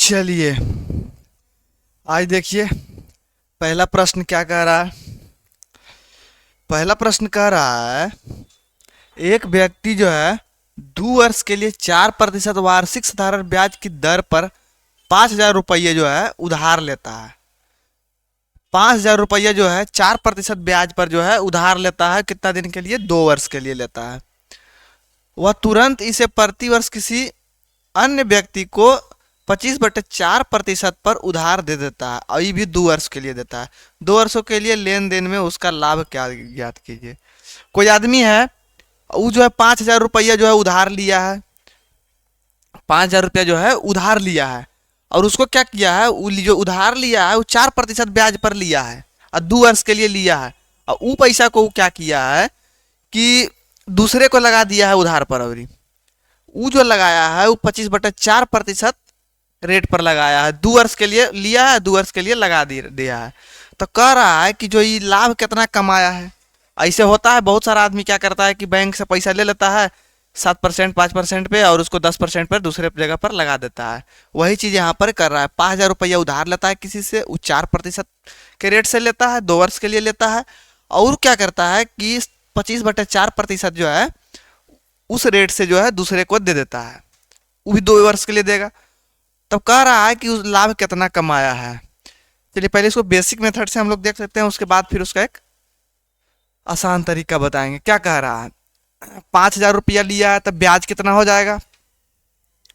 चलिए आज देखिए पहला प्रश्न क्या कह रहा है। पहला प्रश्न कह रहा है एक व्यक्ति जो है 2 वर्ष के लिए 4% वार्षिक साधारण ब्याज की दर पर 5,000 रुपये जो है उधार लेता है। 5,000 रुपये जो है 4% ब्याज पर जो है उधार लेता है। कितना दिन के लिए? 2 वर्ष के लिए लेता है। वह तुरंत इसे प्रति वर्ष किसी अन्य व्यक्ति को 25/4% पर उधार दे देता है और ये भी 2 वर्ष के लिए देता है। 2 वर्षों के लिए लेन देन में उसका लाभ क्या ज्ञात कीजिए। कोई आदमी है वो जो है 5,000 रुपया जो है उधार लिया है। 5,000 रुपया जो है उधार लिया है और उसको क्या किया है, वो जो उधार लिया है वो 4% ब्याज पर लिया है और 2 वर्ष के लिए लिया है। और वो पैसा को वो क्या किया है कि दूसरे को लगा दिया है उधार पर। और वो जो लगाया है वो 25/4% रेट पर लगाया है। 2 वर्ष के लिए लिया है, 2 वर्ष के लिए लगा दिया है। तो कह रहा है कि जो ये लाभ कितना कमाया है। ऐसे होता है बहुत सारा आदमी क्या करता है कि बैंक से पैसा ले लेता है 7% 5% पे और उसको 10% पर दूसरे जगह पर लगा देता है। वही चीज़ यहाँ पर कर रहा है। 5,000 रुपया उधार लेता है किसी से, वो 4% के रेट से लेता है, 2 वर्ष के लिए लेता है। और क्या करता है कि 25/4% जो है उस रेट से जो है दूसरे को दे देता है, वो भी 2 वर्ष के लिए देगा। तब कह रहा है कि उस लाभ कितना कमाया है। चलिए पहले इसको बेसिक मेथड से हम लोग देख सकते हैं, उसके बाद फिर उसका एक आसान तरीका बताएंगे। क्या कह रहा है, 5,000 रुपया लिया है तब ब्याज कितना हो जाएगा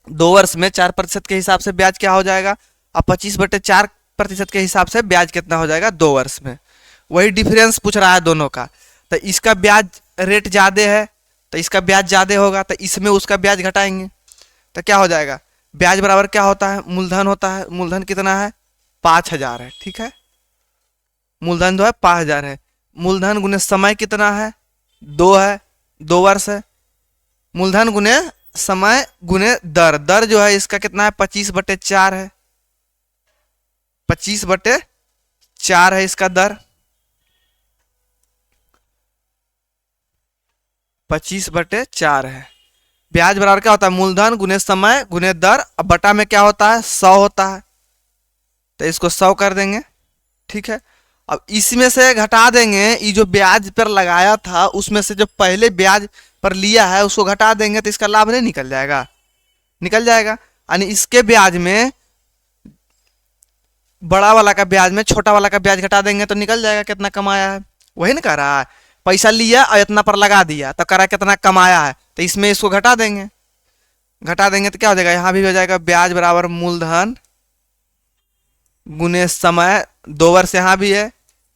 2 वर्ष में? 4% के हिसाब से ब्याज क्या हो जाएगा और 25/4% के हिसाब से ब्याज कितना हो जाएगा 2 वर्ष में। वही डिफरेंस पूछ रहा है दोनों का। तो इसका ब्याज रेट ज़्यादा है तो इसका ब्याज ज़्यादा होगा, तो इसमें उसका ब्याज घटाएंगे तो क्या हो जाएगा। ब्याज बराबर क्या होता है, मूलधन होता है। मूलधन कितना है? 5,000 है। ठीक है, मूलधन जो है 5,000 है। मूलधन गुने समय कितना है? 2 है, 2 वर्ष है। मूलधन गुने समय गुने दर, दर जो है इसका कितना है 25/4 है। 25/4 है इसका दर, 25/4 है। ब्याज बराबर क्या होता है? मूलधन गुने समय गुने दर, अब बटा में क्या होता है 100 होता है। तो इसको 100 कर देंगे। ठीक है, अब इसमें से घटा देंगे ये जो ब्याज पर लगाया था उसमें से जो पहले ब्याज पर लिया है उसको घटा देंगे तो इसका लाभ नहीं निकल जाएगा? निकल जाएगा। यानी इसके ब्याज में बड़ा वाला का ब्याज में छोटा वाला का ब्याज घटा देंगे तो निकल जाएगा कितना कमाया है। वही ना कह रहा है, पैसा लिया और इतना पर लगा दिया तो कह रहा है कितना कमाया है, तो इसमें इसको घटा देंगे। घटा देंगे तो क्या हो जाएगा, यहाँ भी हो जाएगा ब्याज बराबर मूलधन गुने समय, 2 वर्ष यहाँ भी है,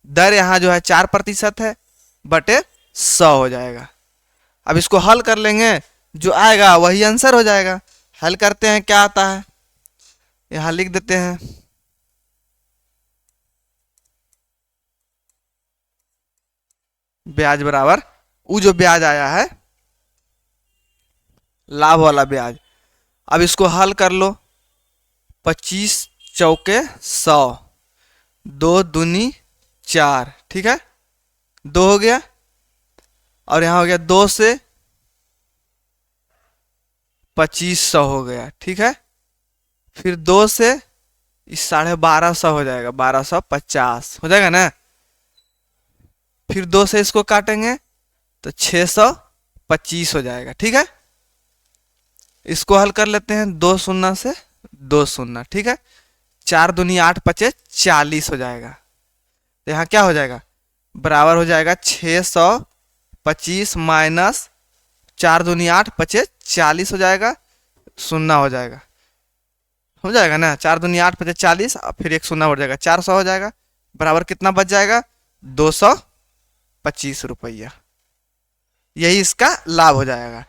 दर यहाँ जो है 4% है, बटे 100 हो जाएगा। अब इसको हल कर लेंगे, जो आएगा वही आंसर हो जाएगा। हल करते हैं, क्या आता है यहाँ लिख देते हैं। ब्याज बराबर वो जो ब्याज आया है लाभ वाला ब्याज। अब इसको हल कर लो, 25 चौके 100, 2 दूनी 4। ठीक है, 2 हो गया और यहाँ हो गया 2 से 2500 हो गया। ठीक है, फिर 2 से इस 1250 हो जाएगा, 1250 हो जाएगा ना। फिर 2 से इसको काटेंगे तो 625 हो जाएगा। ठीक है, इसको हल कर लेते हैं, 2 शून्य से 2 शून्य। ठीक है, 4 दूनी 8 पचे 40 हो जाएगा। तो यहाँ क्या हो जाएगा, बराबर हो जाएगा 625 माइनस 4 दूनी 8 पचे 40 हो जाएगा, शून्य हो जाएगा ना। 4 दूनी 8 पचे 40 और फिर एक शून्य हो जाएगा, 400 हो जाएगा। बराबर कितना बच जाएगा 225 रुपया। यही इसका लाभ हो जाएगा।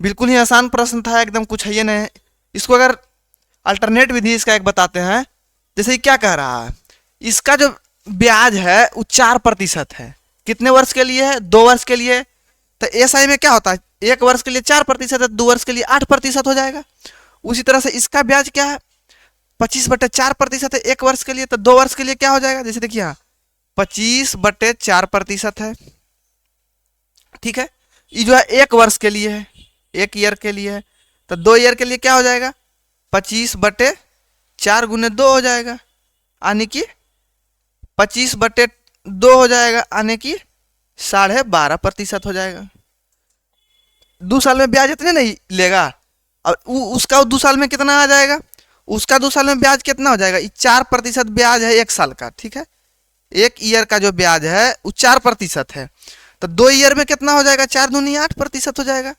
बिल्कुल ही आसान प्रश्न था, एकदम कुछ है ये नहीं। इसको अगर अल्टरनेट विधि इसका एक बताते हैं, जैसे क्या कह रहा है, इसका जो ब्याज है वो 4% है। कितने वर्ष के लिए है? 2 वर्ष के लिए। तो एसआई में क्या होता है, 1 वर्ष के लिए 4% है, 2 वर्ष के लिए 8% हो जाएगा। उसी तरह से इसका ब्याज क्या है 25/4% है 1 वर्ष के लिए, तो 2 वर्ष के लिए क्या हो जाएगा, जैसे देखिए 25/4% है। ठीक है, ये जो है 1 वर्ष के लिए है, 1 ईयर के लिए है। तो 2 ईयर के लिए क्या हो जाएगा 25/4 गुने 2 हो जाएगा, यानी कि 25/2 हो जाएगा, यानी कि 12.5% हो जाएगा। 2 साल में ब्याज इतने नहीं लेगा। और उसका 2 साल में कितना आ जाएगा, उसका 2 साल में ब्याज कितना हो जाएगा, 4% ब्याज है 1 साल का, ठीक है। 1 ईयर का जो ब्याज है वो 4% है। तो 2 ईयर में कितना हो जाएगा, 4 दूनी 8% हो जाएगा,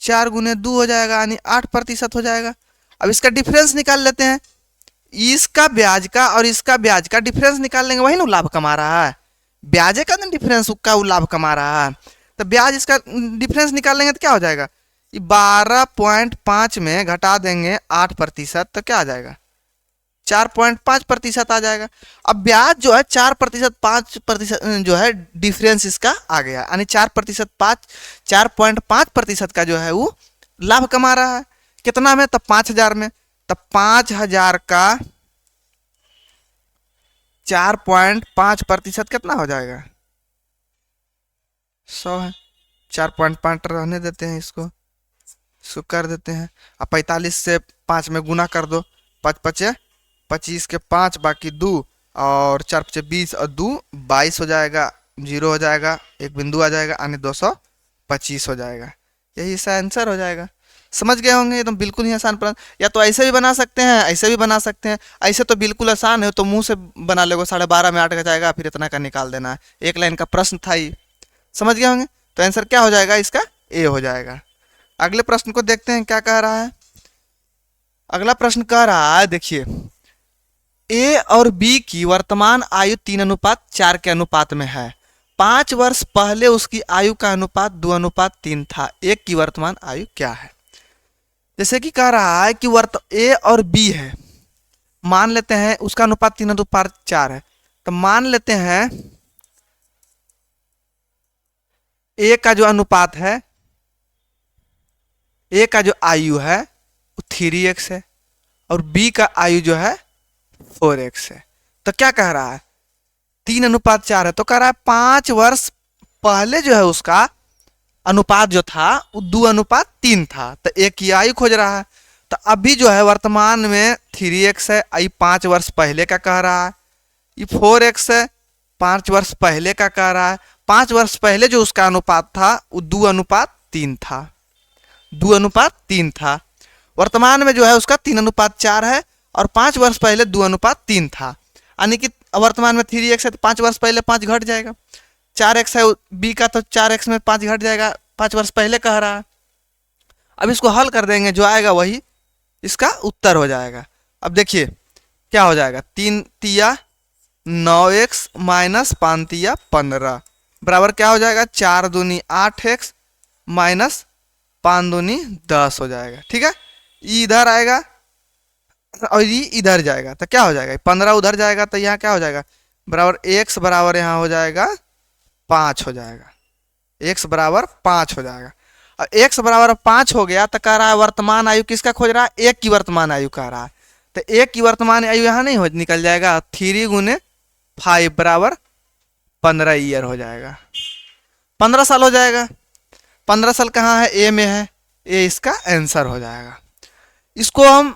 4 गुने 2 हो जाएगा, यानी 8% हो जाएगा। अब इसका डिफरेंस निकाल लेते हैं, इसका ब्याज का और इसका ब्याज का डिफरेंस निकाल लेंगे, वही ना लाभ कमा रहा है, ब्याज का ना डिफरेंस उसका वो लाभ कमा रहा है। तो ब्याज इसका डिफरेंस निकाल लेंगे तो क्या हो जाएगा, 12.5 में घटा देंगे 8%, तो क्या आ जाएगा, 4.5% आ जाएगा। अब ब्याज जो है 4%, 5% जो है डिफरेंस इसका आ गया, यानी 4.5% का जो है वो लाभ कमा रहा है। कितना में, तब 5,000 में। तब 5,000 का 4.5% कितना हो जाएगा, 100 है। 4.5 रहने देते हैं, इसको कर देते हैं। अब 45 से 5 में गुना कर दो, 5×5 = 25 के 5 बाकी 2 और 4×5 = 20 और 2 22 हो जाएगा, 0 हो जाएगा, एक बिंदु आ जाएगा, यानी 225 हो जाएगा। यही इसका आंसर हो जाएगा। समझ गए होंगे, एकदम बिल्कुल ही आसान प्रश्न। या तो ऐसे भी बना सकते हैं, ऐसे भी बना सकते हैं। ऐसे तो बिल्कुल आसान है, तो मुंह से बना लोगे, 12:30 में 8 का जाएगा, फिर इतना का निकाल देना है। एक लाइन का प्रश्न था ही, समझ गए होंगे। तो आंसर क्या हो जाएगा, इसका ए हो जाएगा। अगले प्रश्न को देखते हैं क्या कह रहा है। अगला प्रश्न कह रहा है, देखिए, ए और बी की वर्तमान आयु 3:4 के अनुपात में है। 5 वर्ष पहले उसकी आयु का अनुपात 2:3 था। ए की वर्तमान आयु क्या है। जैसे कि कह रहा है कि ए और बी है, मान लेते हैं उसका अनुपात 3:4 है। तो मान लेते हैं ए का जो अनुपात है, ए का जो आयु है वो 3x है और बी का आयु जो है 4x है। तो क्या कह रहा है, 3:4 है, तो कह रहा है 5 वर्ष पहले जो है उसका अनुपात जो था वो 2:3 था। तो एक की आयु खोज रहा है। तो अभी जो है वर्तमान में 3x है, आई 5 वर्ष पहले का कह रहा है। ये 4x है, 5 वर्ष पहले का कह रहा है। 5 वर्ष पहले जो उसका अनुपात था वो 2:3 था, 2:3 था। वर्तमान में जो है उसका 3:4 है और 5 वर्ष पहले 2:3 था, यानी कि वर्तमान में 3x है तो 5 वर्ष पहले 5 घट जाएगा। 4x है बी का, तो 4x में 5 घट जाएगा, 5 वर्ष पहले कह रहा है। अब इसको हल कर देंगे, जो आएगा वही इसका उत्तर हो जाएगा। अब देखिए क्या हो जाएगा, 3×3 = 9x - 5×3 = 15 बराबर क्या हो जाएगा, 4×2 = 8x - 5×2 = 10 हो जाएगा। ठीक है, ये इधर आएगा और ये इधर जाएगा, तो क्या हो जाएगा, 15 उधर जाएगा, तो यहाँ क्या हो जाएगा, बराबर x बराबर यहाँ हो जाएगा 5 हो जाएगा, x बराबर 5 हो जाएगा। और x बराबर 5 हो गया तो कह रहा है वर्तमान आयु किसका खोज रहा है, एक की वर्तमान आयु कह रहा है। तो एक की वर्तमान आयु यहाँ नहीं हो निकल जाएगा, 3 × 5 बराबर 15 ईयर हो जाएगा, 15 साल हो जाएगा। 15 साल कहाँ है, ए में है, ए इसका आंसर हो जाएगा। इसको हम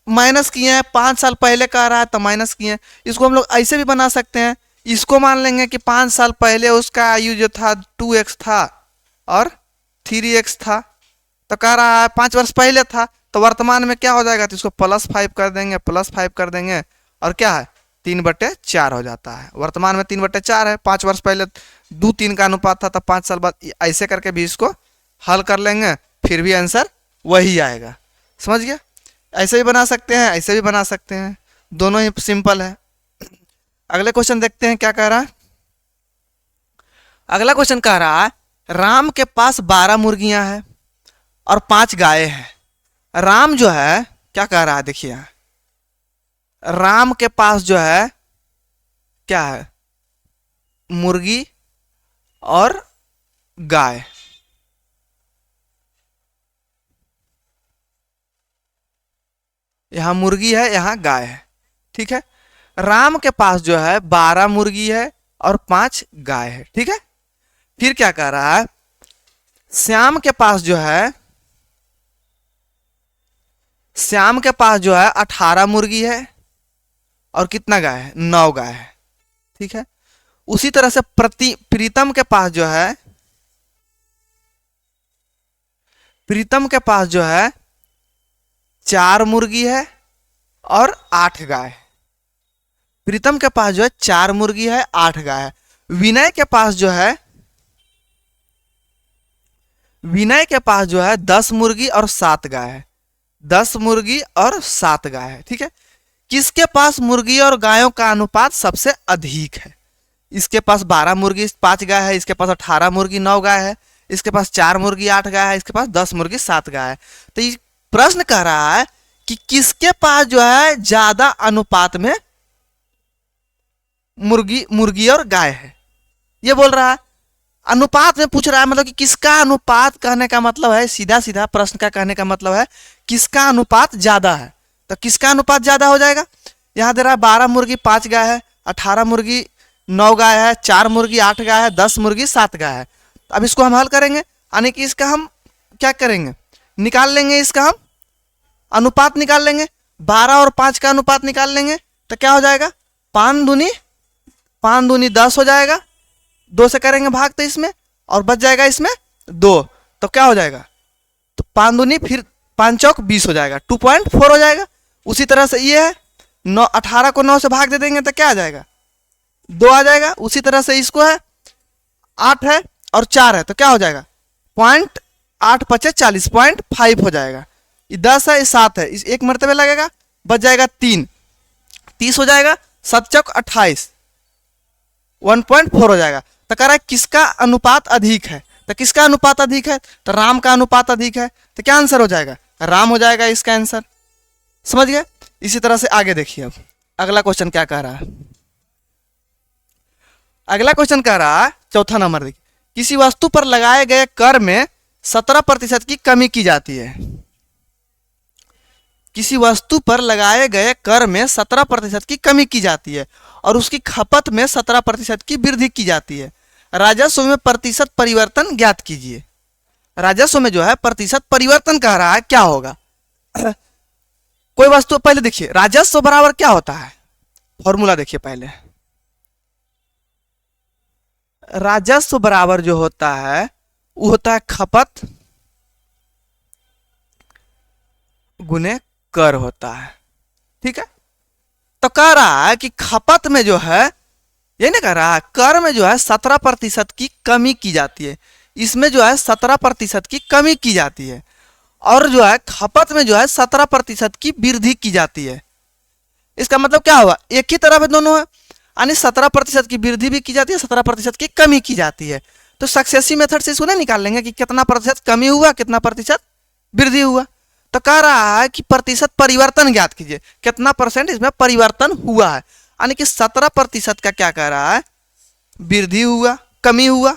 माइनस किए हैं, 5 साल पहले कह रहा है तो माइनस किए हैं। इसको हम लोग ऐसे भी बना सकते हैं, इसको मान लेंगे कि 5 साल पहले उसका आयु जो था 2x था और 3x था, तो कह रहा है 5 वर्ष पहले था, तो वर्तमान में क्या हो जाएगा, तो इसको +5 कर देंगे, +5 कर देंगे और क्या है 3/4 हो जाता है। वर्तमान में 3/4 है, 5 वर्ष पहले 2:3 का अनुपात था, तो 5 साल बाद ऐसे करके भी इसको हल कर लेंगे, फिर भी आंसर वही आएगा। समझ गया, ऐसे भी बना सकते हैं, ऐसे भी बना सकते हैं, दोनों ही सिंपल है। अगले क्वेश्चन देखते हैं क्या कह रहा है। अगला क्वेश्चन कह रहा है राम के पास 12 मुर्गियां हैं और 5 गायें हैं। राम जो है क्या कह रहा है, देखिए यहाँ राम के पास जो है क्या है, मुर्गी और गाय। यहाँ मुर्गी है, यहाँ गाय है। ठीक है, राम के पास जो है 12 मुर्गी है और 5 गाय है। ठीक है, फिर क्या कह रहा है, श्याम के पास जो है श्याम के पास जो है 18 मुर्गी है और कितना गाय है, 9 गाय है। ठीक है, उसी तरह से प्रीतम के पास जो है, प्रीतम के पास जो है 4 मुर्गी है और 8 गाय है। प्रीतम के पास जो है 4 मुर्गी है, 8 गाय है। विनय के पास जो है, विनय के पास जो है 10 मुर्गी और 7 गाय है। 10 मुर्गी और 7 गाय है। ठीक है, किसके पास मुर्गी और गायों का अनुपात सबसे अधिक है? इसके पास 12 मुर्गी 5 गाय है, इसके पास 18 मुर्गी 9 गाय है, इसके पास 4 मुर्गी 8 गाय है, इसके पास 10 मुर्गी 7 गाय है। तो ये प्रश्न कह रहा है कि किसके पास जो है ज्यादा अनुपात में मुर्गी और गाय है, ये बोल रहा है। अनुपात में पूछ रहा है, मतलब कि किसका अनुपात, कहने का मतलब है सीधा सीधा प्रश्न का कहने का मतलब है किसका अनुपात ज्यादा है। तो किसका अनुपात ज्यादा हो जाएगा? यहां दे रहा है 12 मुर्गी 5 गाय है, 18 मुर्गी 9 गाय है, 4 मुर्गी 8 गाय है, 10 मुर्गी 7 गाय है। अब इसको हम हल करेंगे, यानी कि इसका हम क्या करेंगे, निकाल लेंगे, इसका हम अनुपात निकाल लेंगे। 12 और 5 का अनुपात निकाल लेंगे तो क्या हो जाएगा, 5 दूनी 10 हो जाएगा। 2 से करेंगे भाग तो इसमें, और बच जाएगा इसमें 2, तो क्या हो जाएगा, तो 5 दूनी फिर 5 चौक 20 हो जाएगा, 2.4 हो जाएगा। उसी तरह से ये है 9, 18 को 9 से भाग दे देंगे तो क्या आ जाएगा, 2 आ जाएगा। उसी तरह से इसको है 8 है और 4 है तो क्या हो जाएगा, 0.8 पचे 40, 0.5 हो जाएगा। ये 10 है, ये 7 है, इस एक मरतबे लगेगा, बच जाएगा 3, 30 हो जाएगा, 7 चौक 28, 1.4 हो जाएगा। तो कह रहा है किसका अनुपात अधिक है, तो किसका अनुपात अधिक है, तो राम का अनुपात अधिक है। तो क्या आंसर हो जाएगा, राम हो जाएगा इसका आंसर। समझ गए? इसी तरह से आगे देखिए, अब अगला क्वेश्चन क्या कह रहा है। अगला क्वेश्चन कह रहा है, चौथा नंबर देखिए, किसी वस्तु पर लगाए गए कर में 17% की कमी की जाती है। किसी वस्तु पर लगाए गए कर में 17% की कमी की जाती है और उसकी खपत में 17% की वृद्धि की जाती है। राजस्व में प्रतिशत परिवर्तन ज्ञात कीजिए। राजस्व में जो है प्रतिशत परिवर्तन कह रहा है, क्या होगा। कोई वस्तु, पहले देखिए राजस्व बराबर क्या होता है, फॉर्मूला देखिए पहले। राजस्व बराबर जो होता है वो होता है खपत गुने कर होता है। ठीक है, तो कह रहा है कि खपत में जो है, ये नहीं कह रहा है, कर में जो है 17% की कमी की जाती है, इसमें जो है 17% की कमी की जाती है, और जो है खपत में जो है 17% की वृद्धि की जाती है। इसका मतलब क्या हुआ, एक ही तरफ दोनों है, यानी 17% की वृद्धि भी की जाती है, 17% की कमी की जाती है। तो सक्सेसिव मेथड से इसको नहीं निकाल लेंगे कि कितना प्रतिशत कमी हुआ, कितना प्रतिशत वृद्धि हुआ। तो कह रहा है कि प्रतिशत परिवर्तन ज्ञात कीजिए, कितना परसेंट इसमें परिवर्तन हुआ है, यानी कि 17% का क्या कह रहा है, वृद्धि हुआ, कमी हुआ,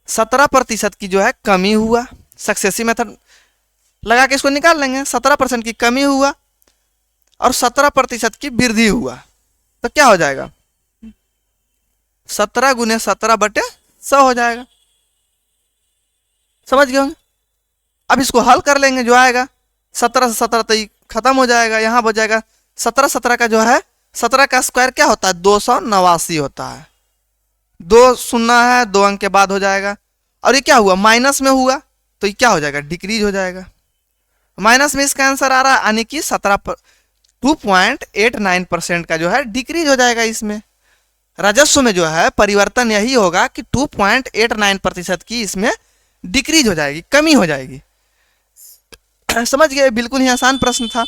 17% की जो है कमी हुआ। सक्सेसिव मेथड लगा के इसको निकाल लेंगे, 17% की कमी हुआ और 17% की वृद्धि हुआ, तो क्या हो जाएगा, 17 गुने 17/100 हो जाएगा। समझ गए होंगे? अब इसको हल कर लेंगे, जो आएगा 17 से 17 तो खत्म हो जाएगा, यहां बच जाएगा 17 का जो है 17 का स्क्वायर क्या होता है, 289 होता है। 2 शून्य है, 2 अंक के बाद हो जाएगा। और ये क्या हुआ, माइनस में हुआ, तो ये क्या हो जाएगा, डिक्रीज हो जाएगा। माइनस में इसका आंसर आ रहा है, यानी कि 2.89% का जो है डिक्रीज हो जाएगा। इसमें राजस्व में जो है परिवर्तन यही होगा कि 2.89% की इसमें डिक्रीज हो जाएगी, कमी हो जाएगी। समझ गए? बिल्कुल ही आसान प्रश्न था।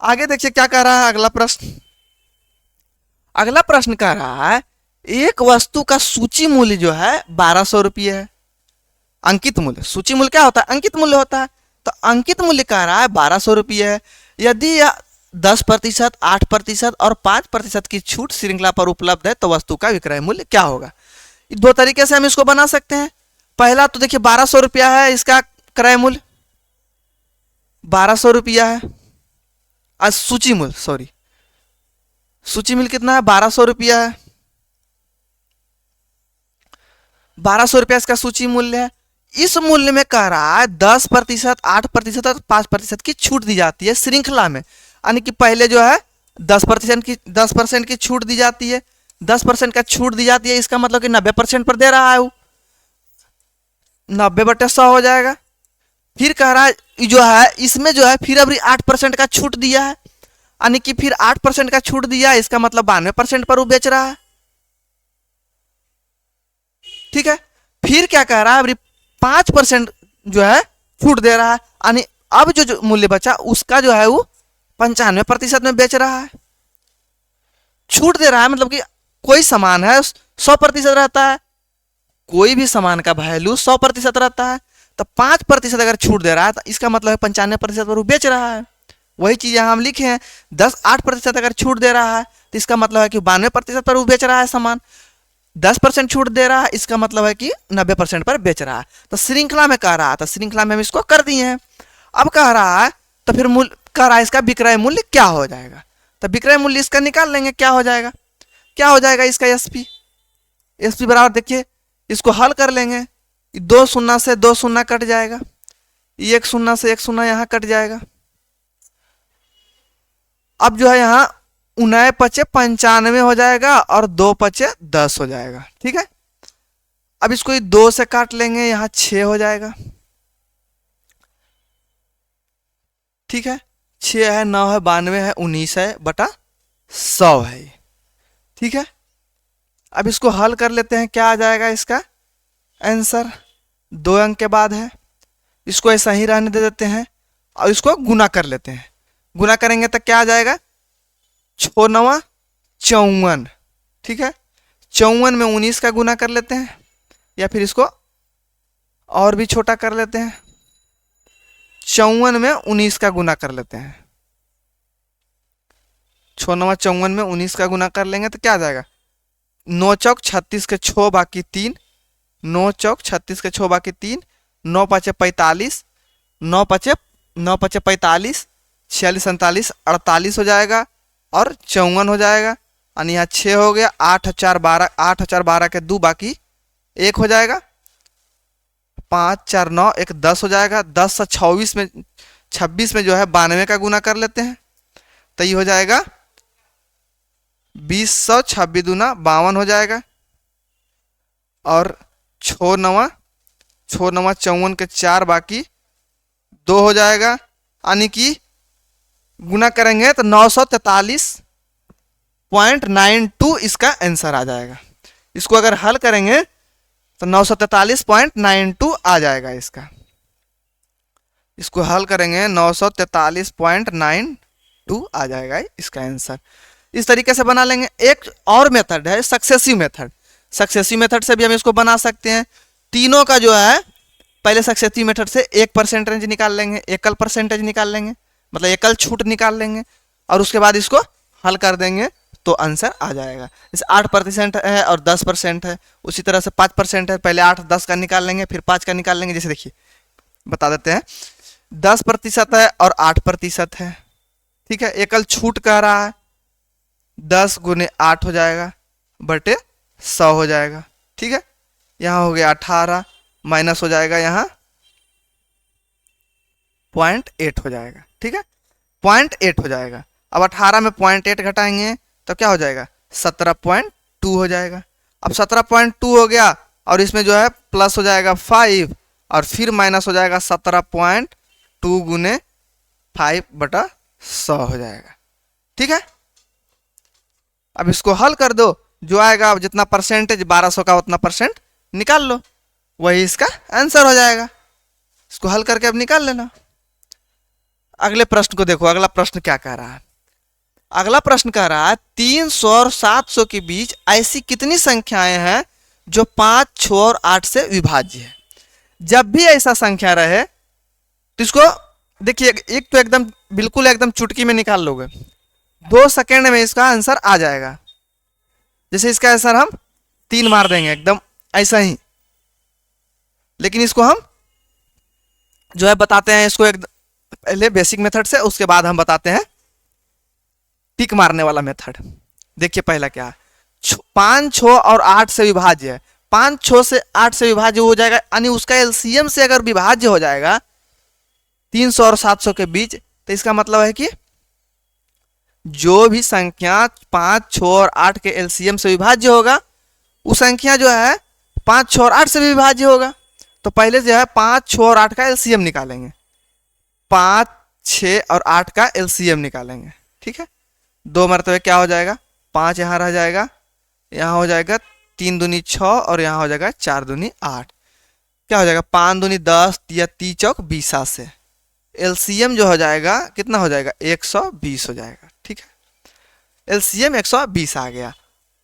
आगे देखिए क्या कह रहा है अगला प्रश्न। अगला प्रश्न कह रहा है, एक वस्तु का सूची मूल्य जो है 1200 रुपये है। अंकित मूल्य, सूची मूल्य क्या होता है, अंकित मूल्य होता है। तो अंकित मूल्य कह रहा है 1200 रुपये है। यदि यह 10%, 8% और 5% की छूट श्रृंखला पर उपलब्ध है तो वस्तु का विक्रय मूल्य क्या होगा। दो तरीके से हम इसको बना सकते हैं। पहला तो देखिए 1200 रुपया है, इसका क्रय मूल्य 1200 रुपया है। आज सूची मूल्य, सॉरी, सूची मूल्य कितना है, 1200 रुपया है। 1200 रुपया इसका सूची मूल्य है। इस मूल्य में कह रहा है 10%, 8% और 5% की छूट दी जाती है श्रृंखला में। यानी कि पहले जो है 10% की छूट दी जाती है, 10% का छूट दी जाती है, इसका मतलब कि 90% पर दे रहा है वो, 90/100 हो जाएगा। फिर कह रहा है जो है इसमें जो है फिर अभी 8% का छूट दिया है, यानी कि फिर 8% का छूट दिया है, इसका मतलब 92% पर वो बेच रहा है। ठीक है, फिर क्या कह रहा है, अभी 5% जो है छूट दे रहा है, यानी अब जो मूल्य बचा उसका जो है वो 95% में बेच रहा है। छूट दे रहा है मतलब कि कोई सामान है 100% रहता है, कोई भी सामान का वैल्यू 100% रहता है, तो 5% अगर छूट दे रहा है तो इसका मतलब है 95% पर वो बेच रहा है। वही चीज यहाँ हम लिखे हैं, 8% अगर छूट दे रहा है तो इसका मतलब है कि 92% पर वो बेच रहा है सामान। 10% छूट दे रहा है, इसका मतलब है कि 90% पर बेच रहा है। तो श्रृंखला में कह रहा है, तो श्रृंखला में हम इसको कर दिए हैं। अब कह रहा है तो फिर मूल्य कह रहा है इसका विक्रय मूल्य क्या हो जाएगा, तो विक्रय मूल्य इसका निकाल लेंगे। क्या हो जाएगा, क्या हो जाएगा इसका एसपी बराबर, देखिए इसको हल कर लेंगे, 2 शून्य से 2 शून्य कट जाएगा, 1 शून्य से 1 शून्य यहाँ कट जाएगा। अब जो है यहाँ 9×5 = 95 हो जाएगा और 2×5 = 10 हो जाएगा। ठीक है, अब इसको 2 से काट लेंगे, यहाँ 6 हो जाएगा। ठीक है, 6 है, 9 है, 92 है, 19 है बटा 100 है। ठीक है, अब इसको हल कर लेते हैं, क्या आ जाएगा इसका आंसर, 2 अंक के बाद है, इसको ऐसा ही रहने दे देते हैं और इसको गुना कर लेते हैं। गुना करेंगे तो क्या आ जाएगा, 6 9 54। ठीक है, 54 में 19 का गुना कर लेते हैं, या फिर इसको और भी छोटा कर लेते हैं, 54 में 19 का गुना कर लेते हैं। 6 9 54 में 19 का गुना कर लेंगे तो क्या आ जाएगा, 9 चौक 36 के 6 बाकी 3, 9 चौक 36 के 6 बाकी 3, 9 5 45, 9 5 45, 46 47 48 हो जाएगा और 54 हो जाएगा, यानी यहाँ 6 हो गया, 8 4 12, 8 4 12 के 2 बाकी 1 हो जाएगा, 5 4 9 1 10 हो जाएगा। 10 से 26 में जो है 92 का गुना कर लेते हैं, तो ये हो जाएगा 20 26 दूना 52 हो जाएगा, और 6 9 54 के 4 बाकी 2 हो जाएगा, यानी कि गुना करेंगे तो 943.92 इसका आंसर आ जाएगा। इसको अगर हल करेंगे तो 943.92 आ जाएगा इसका। इसको हल करेंगे 943.92 आ जाएगा इसका आंसर। इस तरीके से बना लेंगे। एक और मेथड है सक्सेसिव मेथड। सक्सेसिव मेथड से भी हम इसको बना सकते हैं। तीनों का जो है पहले सक्सेसिव मेथड से एक परसेंटेज निकाल लेंगे, एकल परसेंटेज निकाल लेंगे, मतलब एकल छूट निकाल लेंगे, और उसके बाद इसको हल कर देंगे तो आंसर आ जाएगा। जैसे 8% है और 10% है, उसी तरह से 5% है, पहले 8 10 का निकाल लेंगे, फिर 5 का निकाल लेंगे। जैसे देखिए बता देते हैं, 10% है और 8% है, ठीक है। एकल छूट कह रहा है, 10 × 8 हो जाएगा बटे 100 हो जाएगा, ठीक है। यहाँ हो गया 18 माइनस हो जाएगा, यहाँ 0.8 हो जाएगा, ठीक है, 0.8 हो जाएगा। अब 18 में 0.8 घटाएंगे तो क्या हो जाएगा, 17.2 हो जाएगा। अब 17.2 हो गया और इसमें जो है प्लस हो जाएगा 5 और फिर माइनस हो जाएगा 17.2 × 5/100 हो जाएगा, ठीक है। अब इसको हल कर दो, जो आएगा अब जितना परसेंटेज 1200 का उतना परसेंट निकाल लो, वही इसका आंसर हो जाएगा। इसको हल करके अब निकाल लेना। अगले प्रश्न को देखो, अगला प्रश्न क्या कह रहा है। अगला प्रश्न कह रहा है 300 और 700 के बीच ऐसी कितनी संख्याएं हैं जो 5, 6 और 8 से विभाज्य है। जब भी ऐसा संख्या रहे तो इसको देखिए, एक तो एकदम बिल्कुल एकदम चुटकी में निकाल लोगे, 2 सेकेंड में इसका आंसर आ जाएगा। जैसे इसका आंसर हम 3 मार देंगे एकदम ऐसा ही, लेकिन इसको हम जो है बताते हैं इसको एक पहले बेसिक मेथड से, उसके बाद हम बताते हैं टिक मारने वाला मेथड। देखिए पहला क्या है, 5, 6 और 8 से विभाज्य है। 5 6 से 8 से विभाज्य हो जाएगा, यानी उसका एलसीएम से अगर विभाज्य हो जाएगा 300 और 700 के बीच, तो इसका मतलब है कि जो भी संख्या 5 6 और 8 के एलसीएम से विभाज्य होगा वो संख्या जो है 5 6 और 8 से भी विभाज्य होगा। तो पहले जो है 5 6 और 8 का एलसीएम निकालेंगे, 5 6 और 8 का एलसीएम निकालेंगे, ठीक है। 2 मरतबे क्या हो जाएगा, 5 यहाँ रह जाएगा, यहाँ हो जाएगा 3 दूनी 6 और यहाँ हो जाएगा 4 दूनी 8, क्या हो जाएगा 5 दूनी 10 या 30 चौक 20 से एलसीएम जो हो जाएगा कितना हो जाएगा 120 हो जाएगा, ठीक है। एलसीएम 120 आ गया।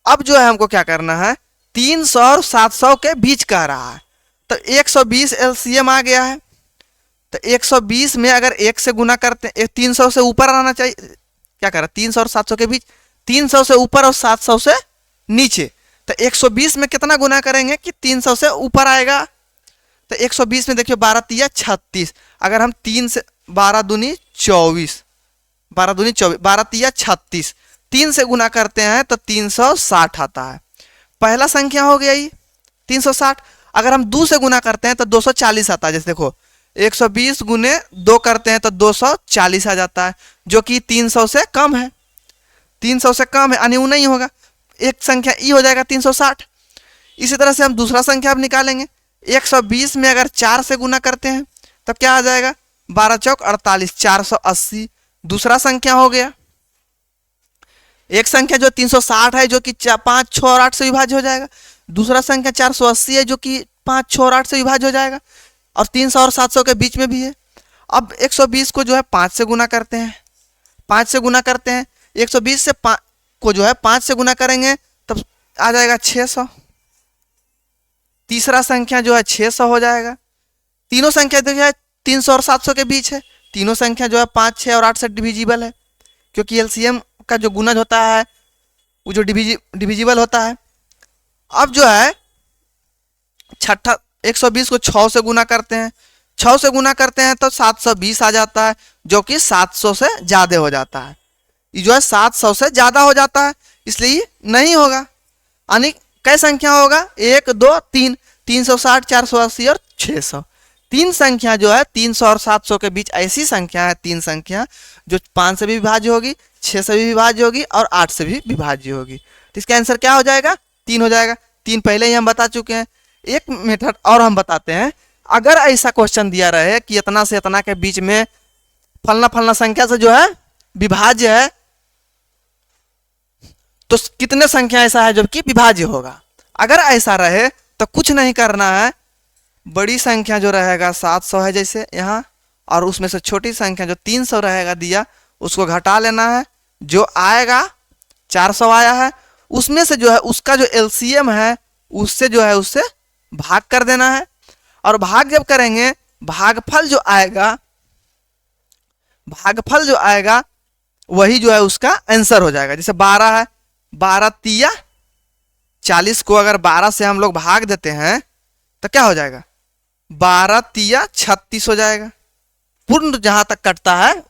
अब जो है हमको क्या करना है, 300 और 700 के बीच कह रहा है, तो 120 एलसीएम आ गया है। तो 120 में अगर 1 से गुना करते हैं, 300 से ऊपर आना चाहिए, क्या कह रहा है 300 और 700 के बीच, 300 से ऊपर और 700 से नीचे। तो 120 में कितना गुना करेंगे कि 300 से ऊपर आएगा। तो 120 में देखिए 12 तिया 36, अगर हम 3 से 12 दूनी 24, 12 दूनी 24, 12 तिया 36, 3 से गुना करते हैं तो 360 आता है। पहला संख्या हो गया ये 360। अगर हम 2 से गुना करते हैं तो 240 आता है। जैसे देखो 120 गुने 2 करते हैं तो 240 आ जाता है, जो कि 300 से कम है, 300 से कम है, यानी वो नहीं होगा। एक संख्या ई हो जाएगा 360। इसी तरह से हम दूसरा संख्या अब निकालेंगे। 120 में अगर 4 से गुना करते हैं तो क्या आ जाएगा, 12 चौक 48, 480 दूसरा संख्या हो गया। एक संख्या जो 360 है जो कि 5 6 और 8 से विभाज्य हो जाएगा, दूसरा संख्या 480 है जो कि 5 6 और 8 से विभाज्य हो जाएगा, और 300 और 700 के बीच में भी है। अब 120 को जो है 5 से गुना करते हैं, 5 से गुना करते हैं, 120 से को जो है 5 से गुना करेंगे तब आ जाएगा 600। तीसरा संख्या जो है 600 हो जाएगा। तीनों संख्या देखिए 300 और 700 के बीच है, तीनों संख्या जो है 5 6 और 8 से डिविजिबल है, क्योंकि एलसीएम का जो गुणज होता है वो जो डिविजिबल होता है। अब जो है छठा 120 को 6 से गुना करते हैं, 6 से गुना करते हैं तो 720 आ जाता है, जो कि 700 से ज़्यादा हो जाता है। ये जो है 700 से ज़्यादा हो जाता है, इसलिए नहीं होगा। यानी कई संख्या होगा 1 2 3, 360 480 और 600। तीन संख्या जो है 300 और 700 के बीच ऐसी संख्या है, तीन संख्या जो 5 से भी विभाज्य होगी, 6 से भी विभाज्य होगी और 8 से भी विभाज्य होगी। तो इसका आंसर क्या हो जाएगा, 3 हो जाएगा। 3 पहले ही हम बता चुके हैं। एक मेथड और हम बताते हैं। अगर ऐसा क्वेश्चन दिया रहे कि इतना से इतना के बीच में फलना फलना संख्या से जो है विभाज्य है, तो कितने संख्या ऐसा है जो कि विभाज्य होगा। अगर ऐसा रहे तो कुछ नहीं करना है, बड़ी संख्या जो रहेगा 700 है जैसे यहाँ, और उसमें से छोटी संख्या जो 300 रहेगा दिया उसको घटा लेना है, जो आएगा 400 आया है उसमें से जो है उसका जो एलसीएम है उससे जो है उससे भाग कर देना है। और भाग जब करेंगे भागफल जो आएगा वही जो है उसका आंसर हो जाएगा। जैसे 12 है, 12 तिया 40 को अगर 12 से हम लोग भाग देते हैं तो क्या हो जाएगा, 12 तिया 36 हो जाएगा। पूर्ण जहां तक कटता है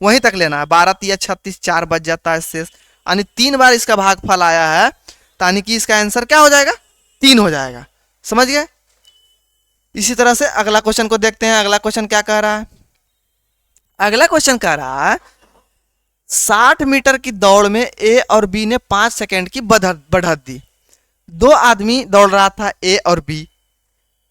वहीं तक लेना है। 12 तिया 36, 4 बच जाता है शेष, यानी 3 बार इसका भागफल आया है, यानी कि इसका आंसर क्या हो जाएगा, 3 हो जाएगा। समझ गए। इसी तरह से अगला क्वेश्चन को देखते हैं। अगला क्वेश्चन क्या कह रहा है, अगला क्वेश्चन कह रहा है 60 मीटर की दौड़ में ए और बी ने 5 सेकंड की बढ़त दी। 2 आदमी दौड़ रहा था, ए और बी।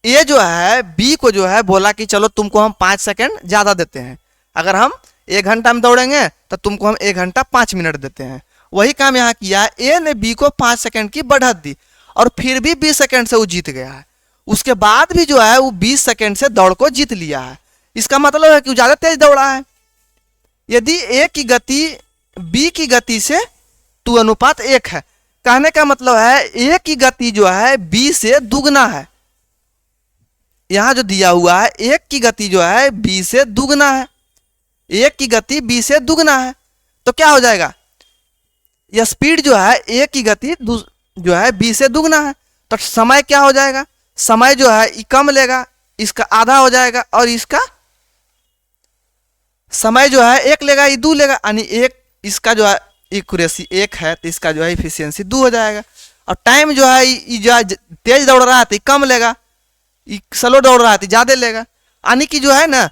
ए जो है बी को जो है बोला कि चलो तुमको हम 5 सेकंड ज्यादा देते हैं, अगर हम 1 घंटा में दौड़ेंगे तो तुमको हम 1 घंटा 5 मिनट देते हैं। वही काम यहाँ किया, ए ने बी को 5 सेकंड की बढ़त दी और फिर भी 20 सेकंड से वो जीत गया है। उसके बाद भी जो है वो 20 सेकंड से दौड़ को जीत लिया है। इसका मतलब है कि वो ज्यादा तेज दौड़ा है। यदि ए की गति बी की गति से 2:1 है, कहने का मतलब है ए की गति जो है बी से दुगना है। यहां जो दिया हुआ है एक की गति जो है बी से दुगना है, एक की गति बी से दुगना है, तो क्या हो जाएगा, यह स्पीड जो है ए की गति जो है बी से दुगना है, तो समय क्या हो जाएगा, समय जो है कम लेगा, इसका आधा हो जाएगा, और इसका समय जो है 1 लेगा, ये 2 लेगा, यानी 1 इसका जो है एक्यूरेसी 1 है तो इसका जो है इफिशियंसी 2 हो जाएगा। और टाइम जो है जो तेज दौड़ रहा है तो कम लेगा, स्लो दौड़ रहा है तो ज्यादा लेगा। यानी कि जो है ना,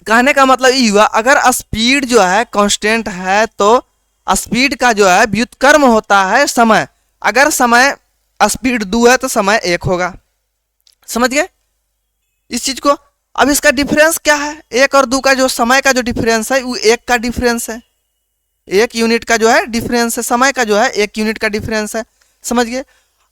कहने का मतलब ये हुआ, अगर स्पीड जो है कांस्टेंट है तो स्पीड का जो है व्युत्क्रम होता है समय। अगर समय स्पीड 2 है तो समय 1 होगा। समझ गए इस चीज को। अब इसका डिफरेंस क्या है, 1 और 2 का जो समय का जो डिफरेंस है वो 1 का डिफरेंस है। 1 यूनिट का जो है डिफरेंस है, समय का जो है 1 यूनिट का डिफरेंस है। समझ गए।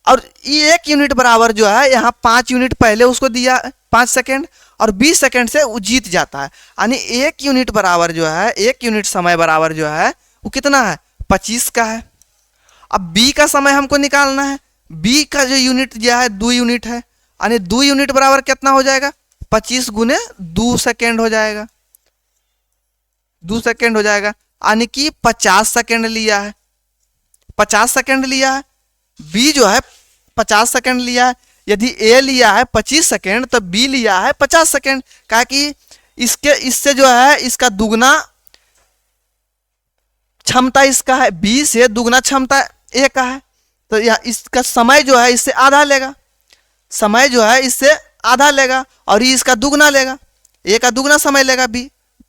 और ये 1 यूनिट बराबर जो है यहाँ 5 यूनिट पहले उसको दिया 5 सेकेंड और 20 सेकेंड से वो जीत जाता है। यानी 1 यूनिट बराबर जो है 1 यूनिट समय बराबर जो है वो कितना है, 25 का है। अब b का समय हमको निकालना है। b का जो यूनिट जो है 2 यूनिट है, यानी 2 यूनिट बराबर कितना हो जाएगा, 25 गुने 2 सेकेंड हो जाएगा। 2 सेकेंड हो जाएगा, यानी कि 50 सेकेंड लिया है। 50 सेकेंड लिया है। b जो है 50 सेकेंड लिया है। यदि a लिया है 25 सेकेंड तो b लिया है 50 सेकेंड। कहा कि इससे जो है इसका दुगना क्षमता इसका है, b से दुगना क्षमता a का है। तो यह इसका समय जो है इससे आधा लेगा, समय जो है इससे आधा लेगा और ये इसका दुगना लेगा, a का दुगना समय लेगा b।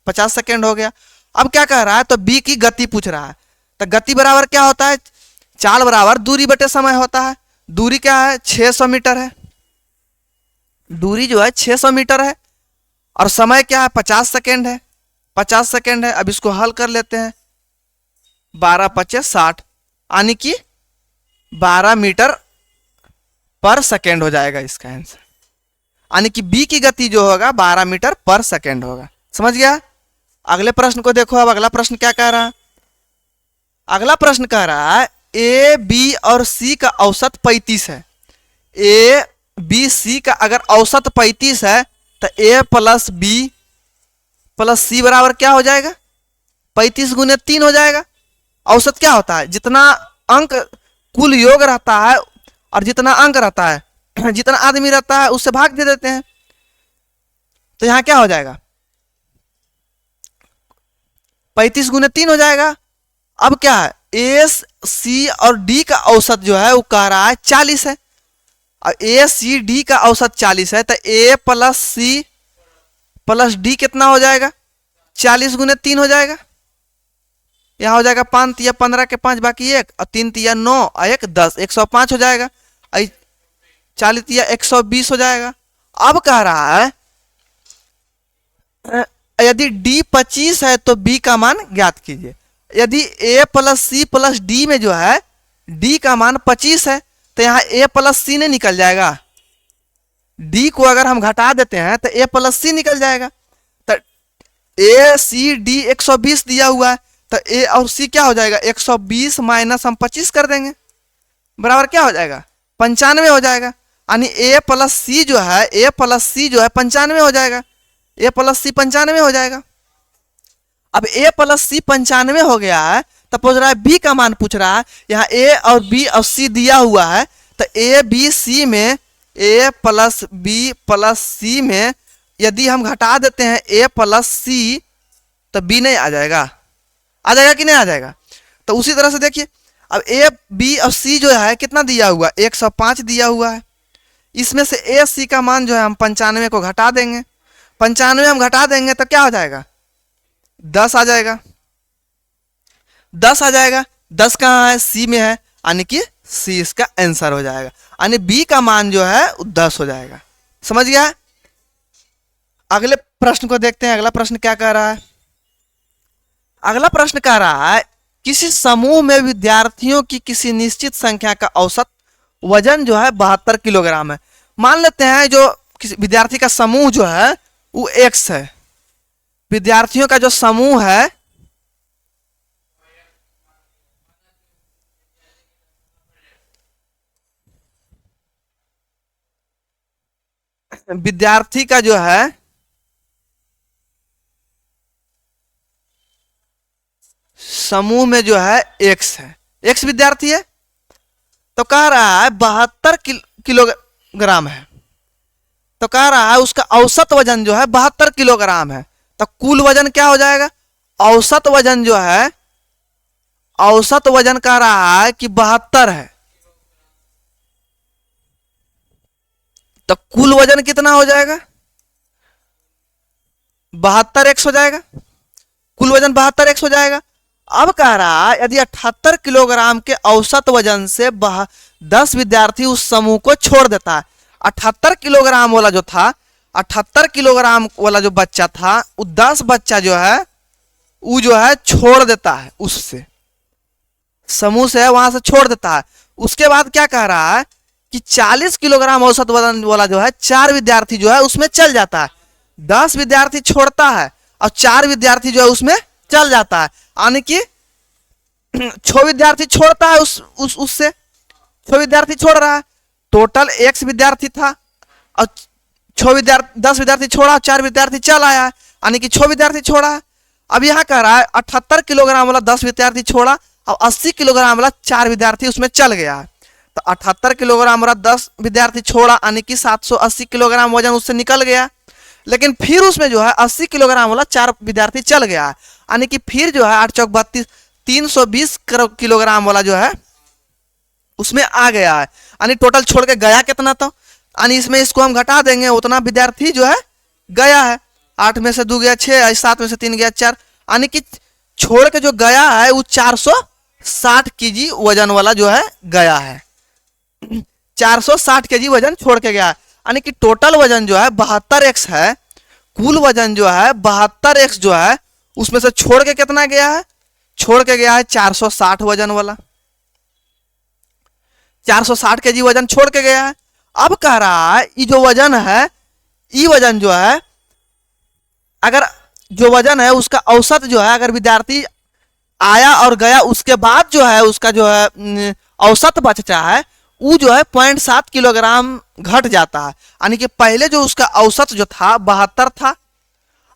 50 सेकेंड हो गया। अब क्या कह रहा है, तो b की गति पूछ रहा है। तो गति बराबर क्या होता है, चाल बराबर दूरी बटे समय होता है। दूरी क्या है, 600 मीटर है। दूरी जो है 600 मीटर है और समय क्या है, 50 सेकेंड है। 50 सेकेंड है। अब इसको हल कर लेते हैं। 12 पचे 60, यानी कि 12 मीटर पर सेकेंड हो जाएगा इसका आंसर। यानी कि बी की गति जो होगा 12 मीटर पर सेकेंड होगा। समझ गया। अगले प्रश्न को देखो। अब अगला प्रश्न क्या कह रहा है, अगला प्रश्न कह रहा है ए बी और सी का औसत 35 है। ए बी सी का अगर औसत 35 है तो ए प्लस बी प्लस सी बराबर क्या हो जाएगा, 35 गुने 3 हो जाएगा। औसत क्या होता है, जितना अंक कुल योग रहता है और जितना अंक रहता है जितना आदमी रहता है उससे भाग दे देते हैं। तो यहां क्या हो जाएगा, 35 गुने 3 हो जाएगा। अब क्या है, ए सी और डी का औसत जो है वो कह रहा है 40 है। और ए सी डी का औसत 40 है तो ए प्लस सी प्लस डी कितना हो जाएगा, 40 गुने 3 हो जाएगा। यहां हो जाएगा 5 तिया 15 के 5 बाकी 1 और 3 तिया 9 और 1 10, 105 हो जाएगा। 40 तिया 120 हो जाएगा। अब कह रहा है यदि d 25 है तो b का मान ज्ञात कीजिए। यदि a plus C plus d में जो है d का मान 25 है तो यहाँ a प्लस सी नहीं निकल जाएगा। d को अगर हम घटा देते हैं तो a प्लस सी निकल जाएगा। तो a सी डी 120 दिया हुआ है तो a और c क्या हो जाएगा, 120 माइनस हम 25 कर देंगे बराबर क्या हो जाएगा, 95 हो जाएगा। यानी a प्लस सी जो है 95 हो जाएगा। a प्लस सी 95 हो जाएगा। अब a प्लस सी 95 हो गया है तो पूछ रहा है b का मान पूछ रहा है। यहाँ a और b और c दिया हुआ है तो a b c में a plus b plus c में यदि हम घटा देते हैं a प्लस c तो b नहीं आ जाएगा, आ जाएगा कि नहीं आ जाएगा। तो उसी तरह से देखिए अब a b और c जो है कितना दिया हुआ, 105 दिया हुआ है। इसमें से a c का मान जो है हम 95 को घटा देंगे। 95 हम घटा देंगे तो क्या हो जाएगा, 10 आ जाएगा। 10 आ जाएगा। 10 कहाँ है, सी में है, यानी कि सी इसका आंसर हो जाएगा। यानी बी का मान जो है 10 हो जाएगा। समझ गया। अगले प्रश्न को देखते हैं। अगला प्रश्न क्या कह रहा है, अगला प्रश्न कह रहा है किसी समूह में विद्यार्थियों की किसी निश्चित संख्या का औसत वजन जो है 72 किलोग्राम है। मान लेते हैं जो किसी विद्यार्थी का समूह जो है वो x है। विद्यार्थियों का जो समूह है विद्यार्थी का जो है समूह में जो है x है, x विद्यार्थी है तो कह रहा है 72 किलोग्राम है। तो कह रहा है उसका औसत वजन जो है 72 किलोग्राम है। तो कुल वजन क्या हो जाएगा, औसत वजन जो है औसत वजन कह रहा है कि 72 है। तो कुल वजन कितना हो जाएगा? 72x हो जाएगा। कुल वजन 72x हो जाएगा। अब कह रहा है यदि 78 किलोग्राम के औसत वजन से 10 विद्यार्थी उस समूह को छोड़ देता है। 78 किलोग्राम वाला जो था, 78 किलोग्राम वाला जो बच्चा था, वो 10 बच्चा जो है वो जो है छोड़ देता है, उससे समूह से वहां से छोड़ देता है। उसके बाद क्या कह रहा है कि 40 किलोग्राम औसत वजन वाला जो है 4 विद्यार्थी जो है उसमें चल जाता है। 10 विद्यार्थी छोड़ता है और 4 विद्यार्थी जो है उसमें चल जाता है, यानी कि 6 विद्यार्थी छोड़ता है उससे 6 विद्यार्थी छोड़ रहा है। टोटल x विद्यार्थी था और 10 विद्यार्थी छोड़ा, 4 विद्यार्थी चल आया है, यानी कि 6 विद्यार्थी छोड़ा है। अब यहां कह रहा है 78 किलोग्राम वाला 10 विद्यार्थी छोड़ा और 80 किलोग्राम वाला 4 विद्यार्थी उसमें चल गया है। तो 78 किलोग्राम वाला 10 विद्यार्थी छोड़ा, यानी कि 780 किलोग्राम वजन उससे निकल गया। लेकिन फिर उसमें जो है 80 किलोग्राम वाला 4 विद्यार्थी चल गया है, यानी कि फिर जो है 8 चौक 32 320 किलोग्राम वाला जो है उसमें आ गया है। यानी टोटल छोड़ के गया कितना था, यानी इसमें इसको हम घटा देंगे, उतना विद्यार्थी जो है गया है। 8 में से 2 गया 6, 7 में से 3 गया 4, यानी कि छोड़ के जो गया है वो 460 केजी वजन वाला जो है गया है। 460 केजी वजन छोड़ के गया है, यानी कि टोटल वजन जो है 72x है। कुल वजन जो है 72x जो है उसमें से छोड़ के कितना गया है? छोड़ के गया है 460 वजन वाला, 460 केजी वजन छोड़ के गया है। अब कह रहा है ये जो वजन है, ये वजन जो है, अगर जो वजन है उसका औसत जो है, अगर विद्यार्थी आया और गया उसके बाद जो है उसका जो है औसत बचता है वो जो है 0.7 किलोग्राम घट जाता है। यानी कि पहले जो उसका औसत जो था 72 था,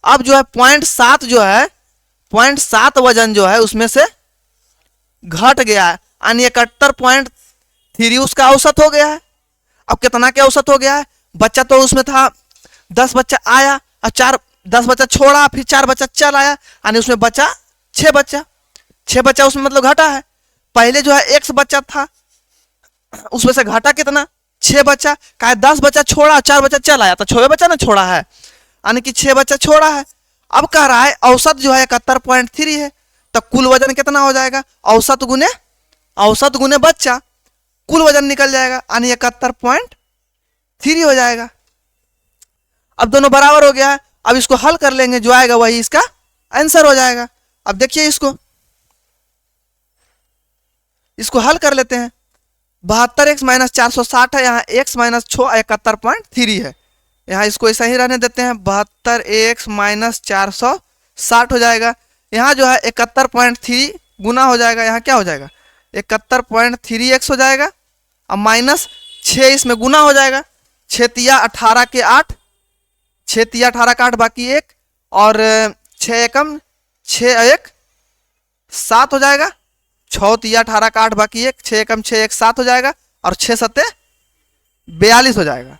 अब जो है 0.7 जो है 0.7 वजन जो है उसमें से घट गया है, यानी 71.3 उसका औसत हो गया है। अब कितना के औसत हो गया है? बच्चा तो उसमें था 10 बच्चा आया और 10 बच्चा छोड़ा, फिर 4 बच्चा चल आया, यानी उसमें बचा 6 बच्चा। 6 बच्चा उसमें मतलब घटा है। पहले जो है x बच्चा था उसमें से घटा कितना? 6 बच्चा। कहा 10 बच्चा छोड़ा, 4 बच्चा चल आया, तो 6 बच्चा ना छोड़ा है, यानी कि 6 बच्चा छोड़ा है। अब कह रहा है औसत जो है 71.3 है, तो कुल वजन कितना हो जाएगा? औसत गुने बच्चा, कुल वजन निकल जाएगा, यानी 71.3 हो जाएगा। अब दोनों बराबर हो गया है। अब इसको हल कर लेंगे, जो आएगा वही इसका आंसर हो जाएगा। अब देखिए इसको हल कर लेते हैं। 72x माइनस 460 है, यहाँ x माइनस 6 71.3 है। यहाँ इसको ऐसा ही रहने देते हैं, 72x माइनस 460 हो जाएगा। यहाँ जो है 71.3 गुना हो जाएगा, यहाँ क्या हो जाएगा? 71.3x हो जाएगा। अब माइनस 6 इसमें गुना हो जाएगा, 6 तिया 18 के 8, 6 तिया 18 का 8 बाकी 1, और 6 एकम 6 1 7 हो जाएगा। 6 तिया 18 का 8 बाकी 1, 6 एकम 6 1 7 हो जाएगा, और 6 सत्ते 42 हो जाएगा।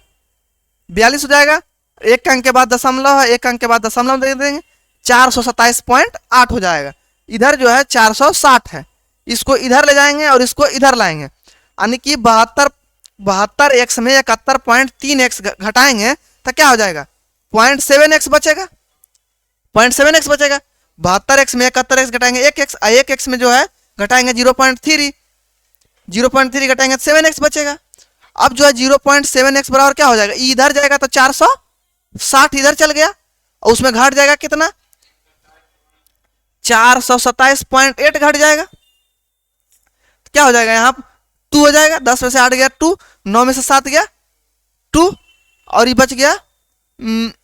42 हो जाएगा। एक अंक के बाद दशमलव है, एक अंक के बाद दशमलव दे देंगे, 427.8 हो जाएगा। इधर जो है 460 है, इसको इधर ले जाएंगे और इसको इधर लाएंगे, यानी कि 72x में 71.3x घटाएंगे तो क्या हो जाएगा? 0.7x बचेगा, 0.7x बचेगा। 72x में 71x घटाएंगे 1x, 1x में जो है घटाएंगे 0.3, 0.3 घटाएंगे 7x बचेगा। अब जो है 0.7x बराबर क्या हो जाएगा? इधर जाएगा तो 460 इधर चल गया, और उसमें घट जाएगा कितना? 427.8 घट जाएगा। क्या हो जाएगा? यहाँ 2 हो जाएगा, 10 में से 8 गया 2, 9 में से 7 गया 2, और ये बच गया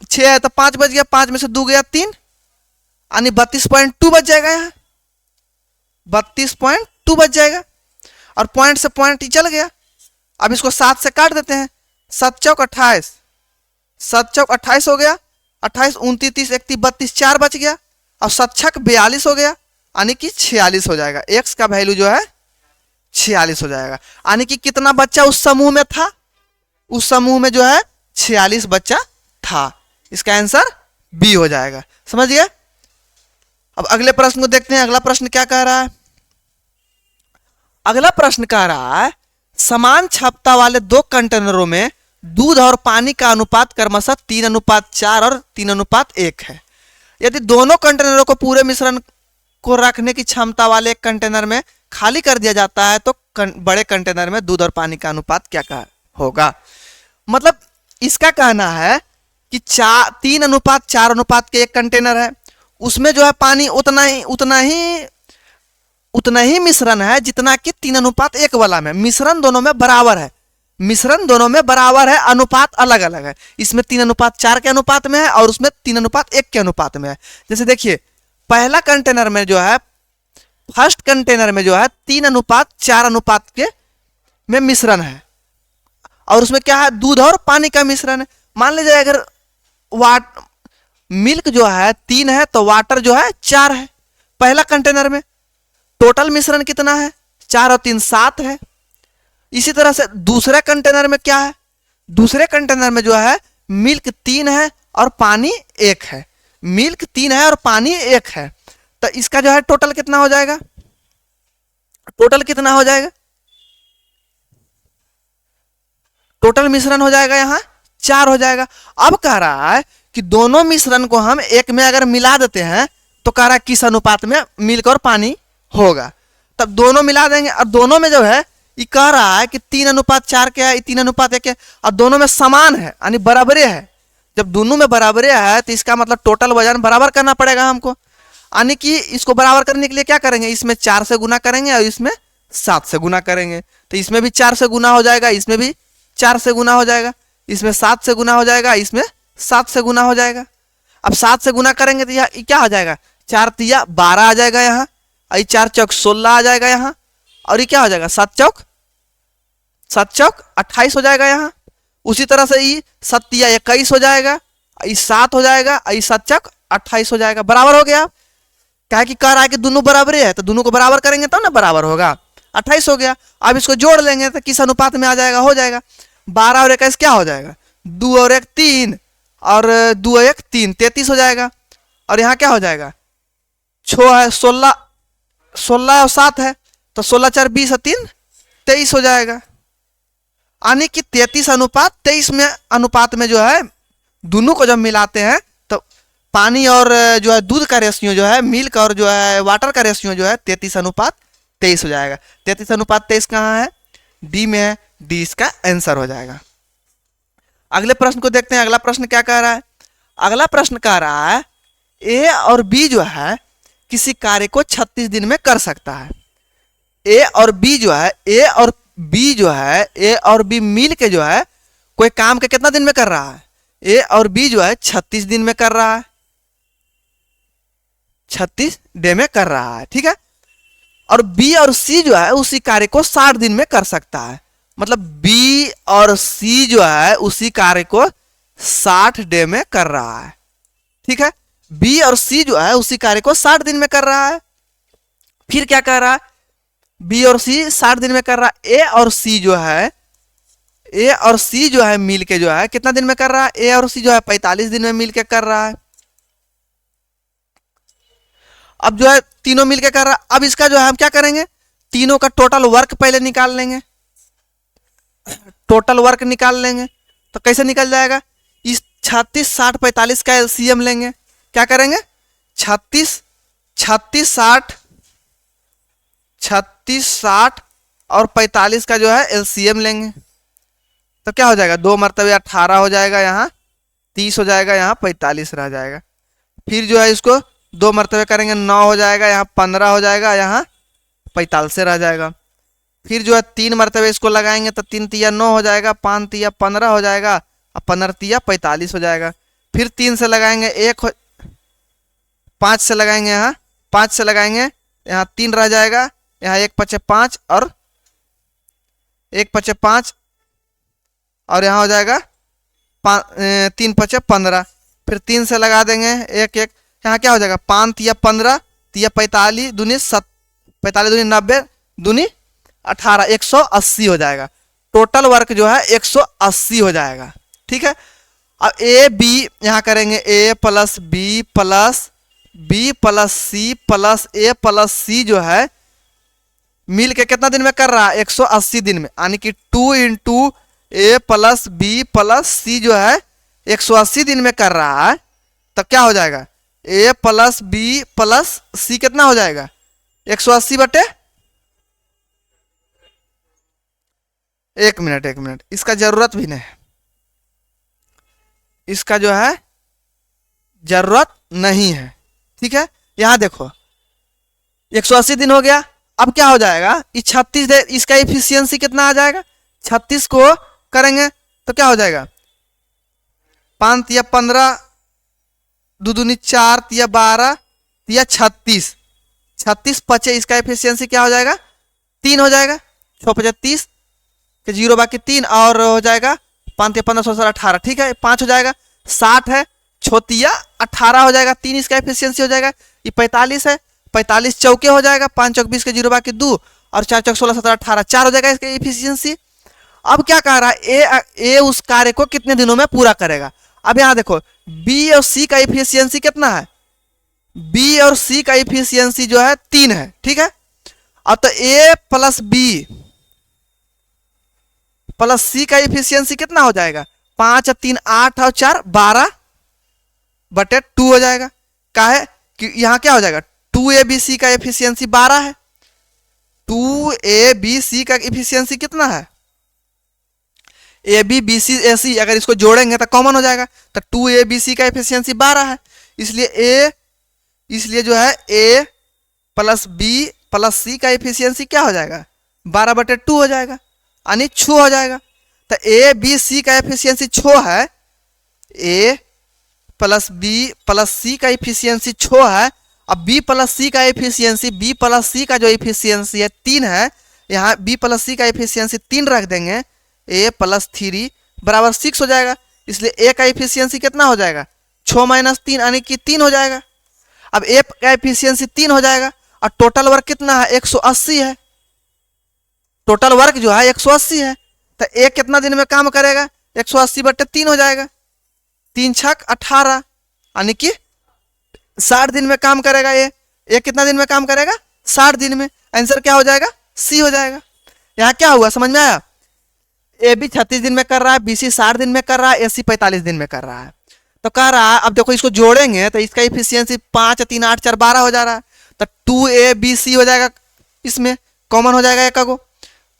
6 है तो 5 बच गया, 5 में से 2 गया 3, यानी 32.2 बच जाएगा। यहाँ 32.2 बच जाएगा, और पॉइंट से पॉइंट ही चल गया। अब इसको 7 से काट देते हैं, 7 चौक 28, 7 चौक 28 हो गया, 28 29 30 31 32 4 बच गया, और 7 छक 42 हो गया, यानी कि 46 हो जाएगा। x का वैल्यू जो है 46 हो जाएगा, यानी कि कितना बच्चा उस समूह में था? उस समूह में जो है 46 बच्चा था। इसका आंसर बी हो जाएगा। समझ गए? अब अगले प्रश्न को देखते हैं। अगला प्रश्न क्या कह रहा है? अगला प्रश्न कह रहा है समान क्षमता वाले 2 कंटेनरों में दूध और पानी का अनुपात क्रमशः 3:4 और 3:1 है। यदि दोनों कंटेनरों को पूरे मिश्रण को रखने की क्षमता वाले एक कंटेनर में खाली कर दिया जाता है तो बड़े कंटेनर में दूध और पानी का अनुपात क्या होगा। मतलब इसका कहना है कि 3:4 के एक कंटेनर है, उसमें जो है पानी उतना ही मिश्रण है जितना कि 3:1 वाला में। मिश्रण दोनों में बराबर है, मिश्रण दोनों में बराबर है, अनुपात अलग अलग है। इसमें 3:4 के अनुपात में है और उसमें 3:1 के अनुपात में है। जैसे देखिए पहला कंटेनर में जो है, फर्स्ट कंटेनर में जो है 3:4 के में मिश्रण है और उसमें क्या है, दूध और पानी का मिश्रण है। मान लीजिए अगर मिल्क जो है 3 है तो वाटर जो है 4 है। पहला कंटेनर में टोटल मिश्रण कितना है, 4 और 3 7 है। इसी तरह से दूसरे कंटेनर में क्या है, दूसरे कंटेनर में जो है मिल्क 3 है और पानी 1 है। मिल्क 3 है और पानी 1 है, तो इसका जो है टोटल कितना हो जाएगा, टोटल कितना हो जाएगा, टोटल मिश्रण हो जाएगा यहाँ 4 हो जाएगा। अब कह रहा है कि दोनों मिश्रण को हम एक में अगर मिला देते हैं तो कह रहा है किस अनुपात में मिल्क और पानी होगा। तब दोनों मिला देंगे और दोनों में जो है ये कह रहा है कि 3:4 क्या है, 3:1 है और दोनों में समान है यानी बराबरी है। जब दोनों में बराबरी है तो इसका मतलब टोटल वजन बराबर करना पड़ेगा हमको। यानी कि इसको बराबर करने के लिए क्या करेंगे, इसमें 4 से गुना करेंगे और इसमें 7 से गुना करेंगे। तो इसमें भी 4 से गुना हो जाएगा, इसमें भी 4 से गुना हो जाएगा, इसमें 7 से गुना हो जाएगा, इसमें 7 से गुना हो जाएगा। अब 7 से गुना करेंगे तो यह क्या हो जाएगा, 4 तिया 12 आ जाएगा यहाँ, और 4 चौक 16 आ जाएगा यहाँ, और ये क्या हो जाएगा 7 चौक 28 हो जाएगा यहाँ। उसी तरह से ये 7 तिया 21 हो जाएगा, ये 7 हो जाएगा, ये 7 चौक 28 हो जाएगा। बराबर हो गया। क्या कि कह रहा है कि दोनों बराबर है तो दोनों को बराबर करेंगे तब ना बराबर होगा। 28 हो गया। अब इसको जोड़ लेंगे तो किस अनुपात में आ जाएगा, हो जाएगा 12 और 21 क्या हो जाएगा, 2 और 1 3 और 2 और 1 3 33 हो जाएगा। और यहाँ क्या हो जाएगा, 6 है 16 और 7 है तो 16 4 20 और 3 23 हो जाएगा। यानी कि 33:23 में अनुपात में जो है दोनों को जब मिलाते हैं तो पानी और जो है दूध का रेशियो जो है, मिल्क और जो है वाटर का रेशियो जो है 33:23 हो जाएगा। 33:23 कहाँ है, डी में है, डी इसका आंसर हो जाएगा। अगले प्रश्न को देखते हैं। अगला प्रश्न क्या कह रहा है, अगला प्रश्न कह रहा है ए और बी जो है किसी कार्य को 36 दिन में कर सकता है। ए और बी जो है, ए और बी मिल के जो है कोई काम के कितना दिन में कर रहा है, ए और बी जो है 36 दिन में कर रहा है, 36 डे में कर रहा है, ठीक है। और बी और सी जो है उसी कार्य को 60 दिन में कर सकता है। मतलब बी और सी जो है उसी कार्य को 60 डे में कर रहा है, ठीक है। बी और सी जो है उसी कार्य को 60 दिन में कर रहा है। फिर क्या कर रहा है, बी और सी 60 दिन में कर रहा है। ए और सी जो है मिल के जो है कितना दिन में कर रहा है, ए और सी जो है 45 दिन में मिल के कर रहा है। अब जो है तीनों मिलके कर रहा है। अब इसका जो है हम क्या करेंगे, तीनों का टोटल वर्क पहले निकाल लेंगे। टोटल वर्क निकाल लेंगे तो कैसे निकल जाएगा, इस 36 60 45 का एलसीएम लेंगे। क्या करेंगे, 36 60 और 45 का जो है एलसीएम लेंगे तो क्या हो जाएगा, 2 मरतबे 18 हो जाएगा, यहाँ 30 हो जाएगा, यहाँ 45 रह जाएगा। फिर जो है इसको 2 मरतबे करेंगे, 9 हो जाएगा, यहाँ 15 हो जाएगा, यहाँ 45 रह जाएगा। फिर जो है 3 मरतबे इसको लगाएंगे तो 3 तिया 9 हो जाएगा, 5 तिया 15 हो जाएगा और 15 तिया 45 हो जाएगा। फिर 3 से लगाएंगे 5 से लगाएंगे, यहाँ 5 से लगाएंगे, यहाँ 3 रह जाएगा, यहाँ 1 पचे 5 और 1 पचे 5 और यहाँ हो जाएगा 3 पचे 15। फिर 3 से लगा देंगे 1 1, यहाँ क्या हो जाएगा, 5 तिया 15 तिया 45 दूनी 45 दूनी 90 दूनी 18 180 हो जाएगा। टोटल वर्क जो है 180 हो जाएगा, ठीक है। अब ए बी यहाँ करेंगे, A plus B plus C plus A plus C जो है मिल के कितना दिन में कर रहा है, 180 दिन में। यानी कि 2 × ए प्लस बी प्लस सी जो है 180 दिन में कर रहा है, तब क्या हो जाएगा, ए प्लस बी प्लस सी कितना हो जाएगा, 180 बटे, एक मिनट, इसका जरूरत भी नहीं है, इसका जो है जरूरत नहीं है। ठीक है, यहां देखो 180 दिन हो गया। अब क्या हो जाएगा, इस 36 इसका इफिशियंसी कितना आ जाएगा, 36 को करेंगे तो क्या हो जाएगा, 5 या 15, 2 दूनी 4 या 12 या 36, 36 पचे, इसका एफिशिएंसी क्या हो जाएगा, 3 हो जाएगा, 6 पचे 30 के 0 बाकी 3 और हो जाएगा 5 या 15 16 18, ठीक है 5 हो जाएगा, 60 है, छोतिया 18 हो जाएगा, 3 इसका एफिशिएंसी हो जाएगा, ये 45 है, 45 चौके हो जाएगा, 5 चौक 20 के 0 बाकी 2 और 4 चौक 16 17 18, 4 हो जाएगा इसका एफिशिएंसी। अब क्या कह रहा है, ए उस कार्य को कितने दिनों में पूरा करेगा। अब यहां देखो बी और सी का इफिशियंसी कितना है, बी और सी का इफिशियंसी जो है 3 है, ठीक है। अब तो ए प्लस बी प्लस सी का इफिशियंसी कितना हो जाएगा, 5 और 3 8 और 4 12 बटे 2 हो जाएगा। काहे कि यहां क्या हो जाएगा, 2abc का एफिशिएंसी 12 है, 2abc का एफिशिएंसी कितना है, AB BC AC, अगर इसको जोड़ेंगे तो कॉमन हो जाएगा, तो 2abc का एफिशिएंसी 12 है, इसलिए जो है A प्लस बी प्लस सी का एफिशिएंसी क्या हो जाएगा, 12 बटे 2 हो जाएगा, यानी 6 हो जाएगा। तो ए बी सी का एफिशिएंसी 6 है, ए प्लस बी प्लस सी का एफिशिएंसी 6 है। अब बी प्लस सी का एफिशिएंसी, बी प्लस सी का जो एफिशिएंसी है 3 है, यहाँ बी प्लस सी का एफिशिएंसी 3 रख देंगे, ए प्लस 3 बराबर 6 हो जाएगा, इसलिए ए का एफिशिएंसी कितना हो जाएगा, 6 माइनस 3 यानी कि 3 हो जाएगा। अब ए का एफिशिएंसी 3 हो जाएगा और टोटल वर्क कितना है, 180 है, टोटल वर्क जो है 180 है, तो ए कितना दिन में काम करेगा, 180 बटे 3 हो जाएगा, 3 छक 18 यानी कि 60 दिन में काम करेगा। ए कितना दिन में काम करेगा, 60 दिन में। आंसर क्या हो जाएगा, सी हो जाएगा। यहाँ क्या हुआ समझ में आया, ए बी 36 दिन में कर रहा है, बी सी 60 दिन में कर रहा है, ए सी 45 दिन में कर रहा है। तो कह रहा है, अब देखो इसको जोड़ेंगे तो इसका इफिशियंसी 5 3 8 4 12 हो जा रहा है, तो 2abc हो जाएगा, इसमें कॉमन हो जाएगा, एक को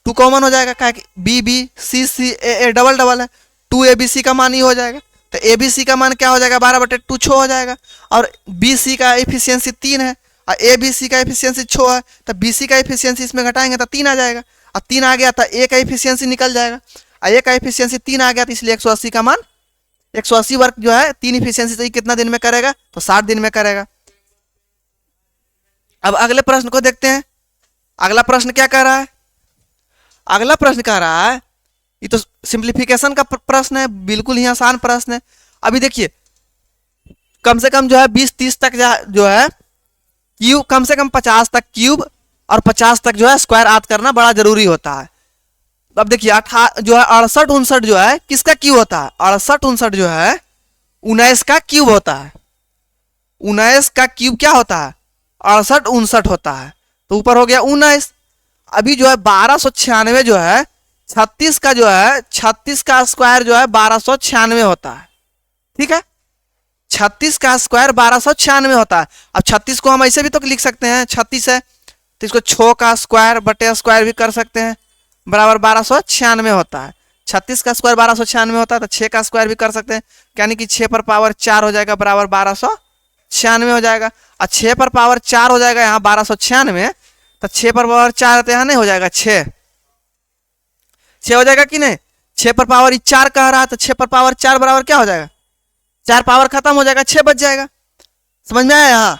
2 कॉमन हो जाएगा, क्या b b c c a double double है, 2abc का मान ही हो जाएगा, तो abc का मान क्या हो जाएगा, 12 बटे 2 6 हो जाएगा, और bc का एफिशिएंसी 3 है और abc का एफिशिएंसी 6 है, तो bc का एफिशिएंसी इसमें घटाएंगे तो 3 आ जाएगा, और 3 आ गया तो a का एफिशिएंसी निकल जाएगा, और a का एफिशिएंसी 3 आ गया, तो इसलिए 180 का मान 180 वर्क जो है 3 एफिशिएंसी से कितना दिन में करेगा, तो 60 दिन में करेगा। अब अगले प्रश्न को देखते हैं, अगला प्रश्न क्या कह रहा है, अगला प्रश्न कह रहा है, ये तो सिंप्लीफिकेशन का प्रश्न है, बिल्कुल ही आसान प्रश्न है। अभी देखिए कम से कम जो है 20-30 तक जो है क्यूब, कम से कम 50 तक क्यूब और 50 तक जो है स्क्वायर याद करना बड़ा जरूरी होता है। अब देखिए जो है 68 59 जो है किसका क्यूब होता है, 68 59 जो है 19 का क्यूब होता है, 19 का क्यूब क्या होता है, 68 59 होता है, तो ऊपर हो गया 19। अभी जो है 1296 जो है 36 का जो है 36 का स्क्वायर जो है 1296 होता है, ठीक है, 36 का स्क्वायर 1296 होता है। अब 36 को हम ऐसे भी तो लिख सकते हैं, 36 है तो इसको 6 का स्क्वायर बटे स्क्वायर भी कर सकते हैं, बराबर 1296 होता है। 36 का स्क्वायर 1296 होता है, तो 6 का स्क्वायर भी कर सकते हैं, यानी कि 6 पर पावर 4 हो जाएगा, बराबर 1296 हो जाएगा, और 6 पर पावर 4 हो जाएगा यहाँ 1296, तो 6 पर पावर 4 तो यहाँ नहीं हो जाएगा, 6 हो जाएगा कि नहीं, 6 पर पावर 4 कह रहा है, तो 6 पर पावर 4 बराबर क्या हो जाएगा, 4 पावर खत्म हो जाएगा, 6 बच जाएगा। समझ में आया, यहाँ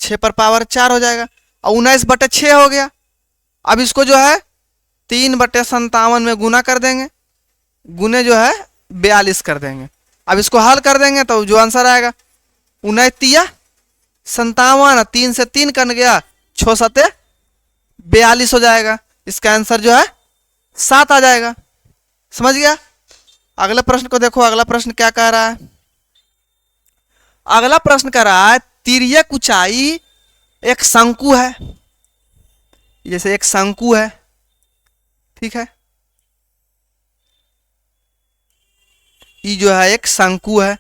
6 पर पावर 4 हो जाएगा, और 19 बटे 6 हो गया। अब इसको जो है 3 बटे 57 में गुना कर देंगे, गुने जो है 42 कर देंगे। अब इसको हल कर देंगे तो जो आंसर आएगा 19 तिया 57, 3 से 3 कट गया, 6 सते 42 हो जाएगा। इसका आंसर जो है 7 आ जाएगा। समझ गया। अगले प्रश्न को देखो, अगला प्रश्न क्या कह रहा है। अगला प्रश्न कह रहा है तिर्यक ऊंचाई एक शंकु है, जैसे एक शंकु है, ठीक है, ई जो है एक शंकु है।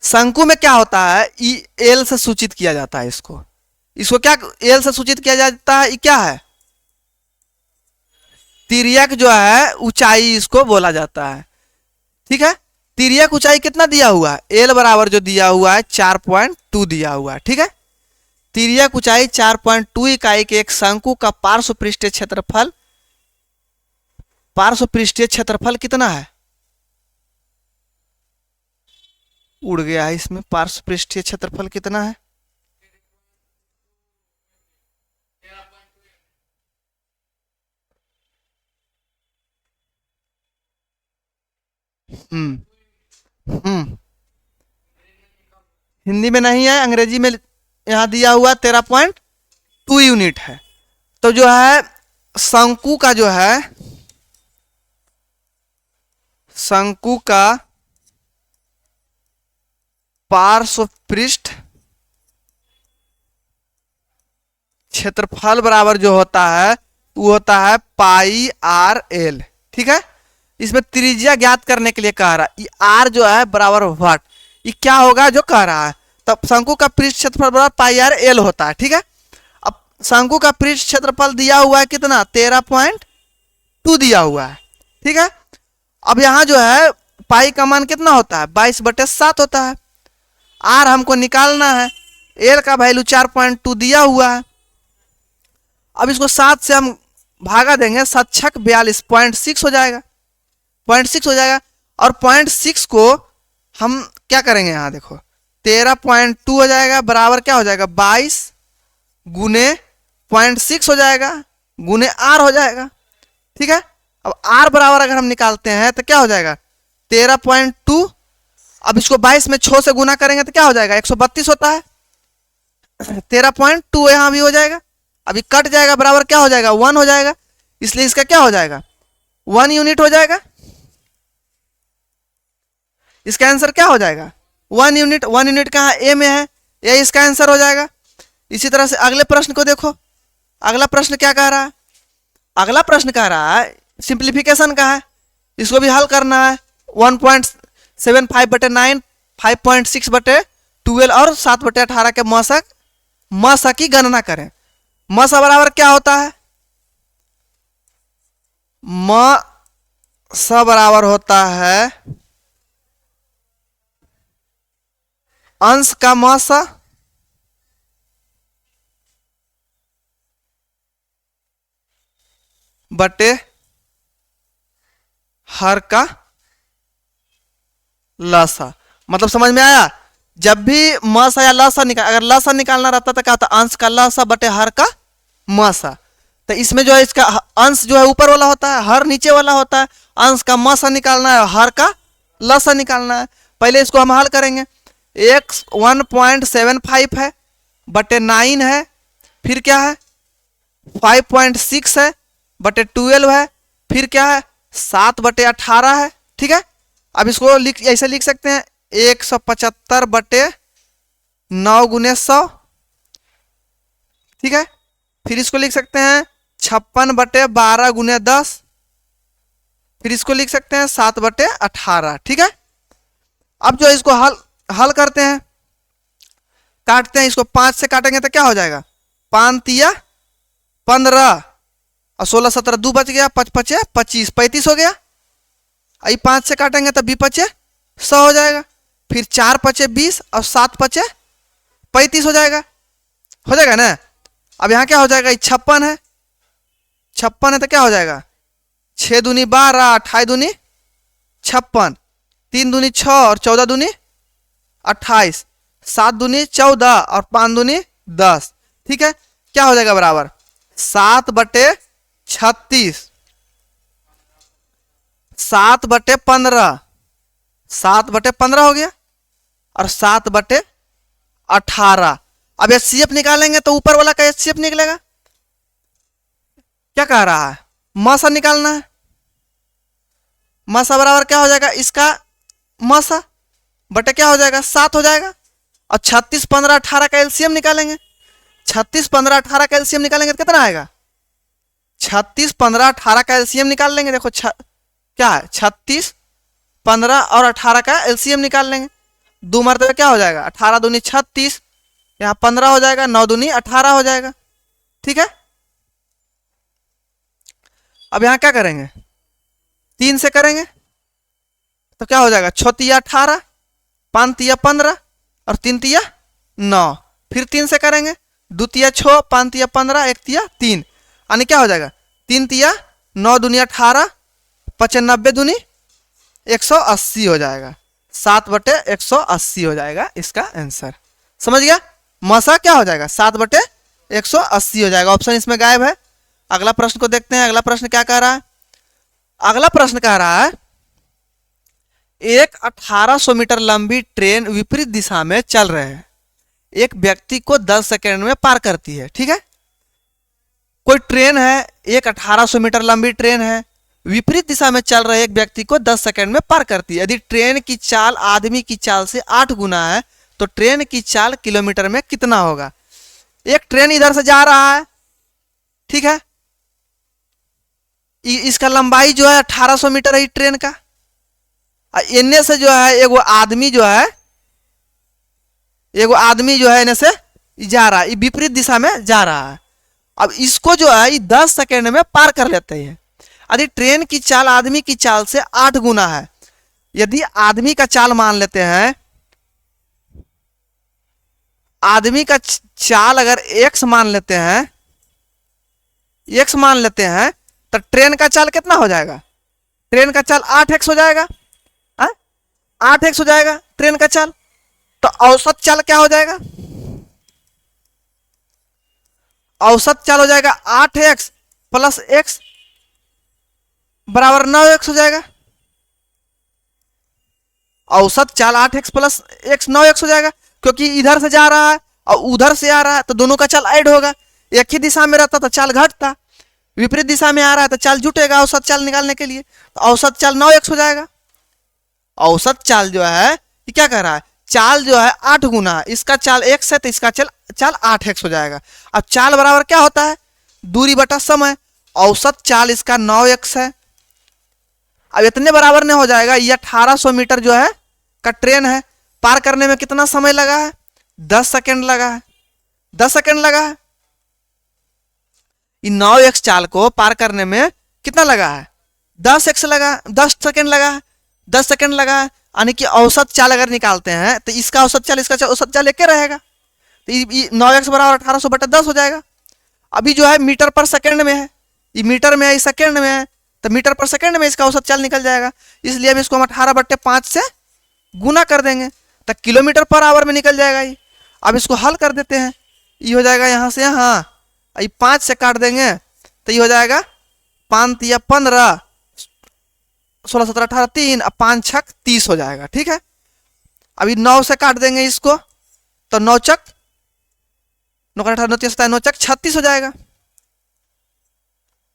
शंकु में क्या होता है, ई एल से सूचित किया जाता है। इसको इसको क्या एल से सूचित किया जाता है, ये क्या है, तिर्यक जो है ऊंचाई इसको बोला जाता है, ठीक है। तिर्यक ऊंचाई कितना दिया हुआ है, एल बराबर जो दिया हुआ है 4.2 दिया हुआ है, ठीक है। तिर्यक ऊंचाई 4.2 इकाई के एक शंकु का पार्श्व पृष्ठीय क्षेत्रफल कितना है, उड़ गया है इसमें, पार्श्व पृष्ठीय क्षेत्रफल कितना है, हम्म हम्म हिंदी में नहीं है, अंग्रेजी में यहां दिया हुआ 13.2 यूनिट है। तो जो है शंकु का जो है, शंकु का पार्श्व पृष्ठ क्षेत्रफल बराबर जो होता है वो होता है पाई आर एल, ठीक है। इसमें त्रिज्या ज्ञात करने के लिए कह रहा है, आर जो है बराबर वाट, ये क्या होगा जो कह रहा है, तब शंकु का पृष्ठ क्षेत्रफल बराबर पाई आर एल होता है, ठीक है। अब शंकु का पृष्ठ क्षेत्रफल दिया हुआ है कितना, 13.2 दिया हुआ है, ठीक है। अब यहां जो है पाई का मान कितना होता है, 22/7 होता है। आर हमको निकालना है, एल का वैल्यू 4.2 दिया हुआ है। अब इसको 7 से हम भागा देंगे, 7 छक 42, 0.6 हो जाएगा, 0.6 हो जाएगा। और 0.6 को हम क्या करेंगे, यहाँ देखो 13.2 हो जाएगा बराबर क्या हो जाएगा, 22 गुने 0.6 हो जाएगा गुने आर हो जाएगा, ठीक है। अब आर बराबर अगर हम निकालते हैं तो क्या हो जाएगा, 13.2, अब इसको 22 में 6 से गुना करेंगे तो क्या हो जाएगा, 132 होता है। 13.2 यहां भी हो जाएगा, अभी कट जाएगा बराबर क्या हो जाएगा, 1 हो जाएगा, इसलिए इसका क्या हो जाएगा, 1 यूनिट हो जाएगा। इसका आंसर क्या हो जाएगा, 1 यूनिट। 1 यूनिट कहाँ ए में है, ये इसका आंसर हो जाएगा। इसी तरह से अगले प्रश्न को देखो, अगला प्रश्न क्या कह रहा है, अगला प्रश्न कह रहा है सिंप्लीफिकेशन का है, इसको भी हल करना है। 1.75/9, 5.6/12 और 7/18 के मसा की गणना करें। मसा बराबर क्या होता है, मसा बराबर होता है अंश का मसा बटे हर का लसा। मतलब समझ में आया, जब भी मसा या लसा अगर लसा निकालना रहता तो क्या होता, अंश का लसा बटे हर का मसा। तो इसमें जो है इसका अंश जो है ऊपर वाला होता है, हर नीचे वाला होता है। अंश का मसा निकालना है, हर का लसा निकालना है। पहले इसको हम हल करेंगे, x 1.75 है बटे 9 है, फिर क्या है 5.6 है बटे 12 है, फिर क्या है 7/18 है, ठीक है। अब इसको ऐसे लिख सकते हैं 175/9 गुने 100, ठीक है। फिर इसको लिख सकते हैं 56/12 गुने 10, फिर इसको लिख सकते हैं 7/18, ठीक है। अब जो इसको हल करते हैं, काटते हैं, इसको 5 से काटेंगे तो क्या हो जाएगा, 5 तिया 15 और 16 17 2 बच गया, 5 5 25, 35 हो गया। आई 5 से काटेंगे तो 20 5 100 हो जाएगा, फिर 4 5 20 और 7 5 35 हो जाएगा ना। अब यहाँ क्या हो जाएगा, 56 है, 56 है तो क्या हो जाएगा 6 दूनी 12, 28 दूनी 56, 3 दूनी 6 और 14 दूनी 28, 7 दूनी 14 और 5 दूनी 10, ठीक है। क्या हो जाएगा बराबर 7/36, 7/15, 7/15 हो गया और 7/18। अब HCF निकालेंगे तो ऊपर वाला का HCF निकलेगा। क्या कह रहा है, मसा निकालना है, मसा बराबर क्या हो जाएगा, इसका मसा बटे क्या हो जाएगा 7 हो जाएगा, और 36 15 18 का LCM निकालेंगे 36 15 18 का एलसीएम निकालेंगे तो कितना आएगा? 36 15 18 का एलसीएम निकाल लेंगे। देखो क्या है, 36 15 और 18 का एलसीएम निकाल लेंगे। दो मरतबे क्या हो जाएगा, 18 दूनी 36, यहाँ 15 हो जाएगा, 9 दूनी 18 हो जाएगा। ठीक है, अब यहाँ क्या करेंगे, 3 से करेंगे तो क्या हो जाएगा, 6 तिया 18, 5 तिया 15 और 3 तिया 9। फिर 3 से करेंगे, 2 तिया 6, 5 तिया 15, 1 तिया 3, यानी क्या हो जाएगा, 3 तिया 9 दूनी 18, 95 दूनी 180 हो जाएगा। 7/180 हो जाएगा इसका आंसर। समझ गया, मसा क्या हो जाएगा, 7/180 हो जाएगा। ऑप्शन इसमें गायब है। अगला प्रश्न को देखते हैं। अगला प्रश्न क्या कह रहा है? अगला प्रश्न कह रहा है एक 1800 मीटर लंबी ट्रेन विपरीत दिशा में चल रहे हैं, एक व्यक्ति को 10 सेकंड में पार करती है। ठीक है, कोई ट्रेन है, एक 1800 मीटर लंबी ट्रेन है, विपरीत दिशा में चल रहे एक व्यक्ति को 10 सेकंड में पार करती है। यदि ट्रेन की चाल आदमी की चाल से 8 गुना है तो ट्रेन की चाल किलोमीटर में कितना होगा? एक ट्रेन इधर से जा रहा है, ठीक है, इसका लंबाई जो है 1800 मीटर है ट्रेन का। इनने से जो है एगो आदमी जो है इन्हें से जा रहा है, विपरीत दिशा में जा रहा है। अब इसको जो है 10 सेकंड में पार कर लेते हैं। यदि ट्रेन की चाल आदमी की चाल से 8 गुना है, यदि आदमी का चाल मान लेते हैं, आदमी का चाल अगर x मान लेते हैं तो ट्रेन का चाल कितना हो जाएगा? ट्रेन का चाल 8x हो जाएगा। 8x हो जाएगा ट्रेन का चाल। तो औसत चाल क्या हो जाएगा? औसत चाल हो जाएगा 8x प्लस x बराबर 9x हो जाएगा। औसत चाल 8x प्लस x 9x हो जाएगा, क्योंकि इधर से जा रहा है और उधर से आ रहा है तो दोनों का चाल ऐड होगा। एक ही दिशा में रहता तो चाल घटता, विपरीत दिशा में आ रहा है तो चाल जुटेगा औसत चाल निकालने के लिए। तो औसत चाल 9x हो जाएगा। औसत चाल जो है ये क्या कह रहा है, चाल जो है 8 गुना, इसका चाल x है तो इसका चाल 8x हो जाएगा। अब चाल बराबर क्या होता है, दूरी बटा समय। औसत चाल इसका 9x है। अब इतने बराबर नहीं हो जाएगा, ये 1800 मीटर जो है का ट्रेन है, पार करने में कितना समय लगा है? 10 सेकंड लगा है। 10 सेकंड लगा है। 9x चाल को पार करने में कितना लगा है? 10x लगा, 10 सेकंड लगा है। 10 सेकंड लगा है, यानी कि औसत चाल अगर निकालते हैं तो इसका औसत चाल इसका औसत चाल एक रहेगा। तो 9x बराबर 1800/10 हो जाएगा। अभी जो है मीटर पर सेकंड में है, ये मीटर में है, सेकंड में है, तो मीटर पर सेकंड में इसका औसत चाल निकल जाएगा। इसलिए अब इसको हम 18/5 से गुना कर देंगे तो किलोमीटर पर आवर में निकल जाएगा ये। अब इसको हल कर देते हैं, ये हो जाएगा यहाँ से यहाँ, ये 5 से काट देंगे तो ये हो जाएगा 5 या 15, 16 17 18 3, अब 5 छक 30 हो जाएगा। ठीक है, अभी 9 से काट देंगे इसको तो 9 चक 9 18 9 30 9 चक 36 हो जाएगा।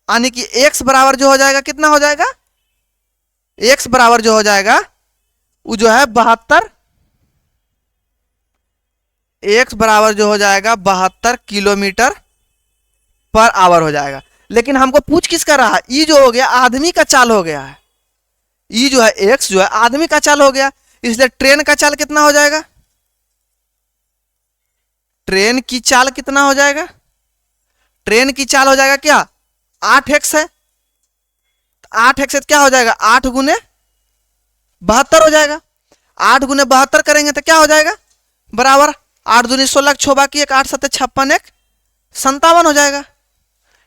यानी कि x बराबर जो हो जाएगा कितना हो जाएगा? x बराबर जो हो जाएगा वो जो है 72, x बराबर जो हो जाएगा 72 किलोमीटर पर आवर हो जाएगा। लेकिन हमको पूछ किसका रहा है? ये जो हो गया आदमी का चाल हो गया है, ये जो है x जो है आदमी का चाल हो गया, इसलिए ट्रेन का चाल कितना हो जाएगा? ट्रेन की चाल कितना हो जाएगा? ट्रेन की चाल हो जाएगा क्या? 8x है, 8x क्या हो जाएगा? 8 गुने 72 हो जाएगा। 8 गुने 72 करेंगे तो क्या हो जाएगा? बराबर 8 दूनी 16 6 बाकी 1 8 7 56 1 57 हो जाएगा।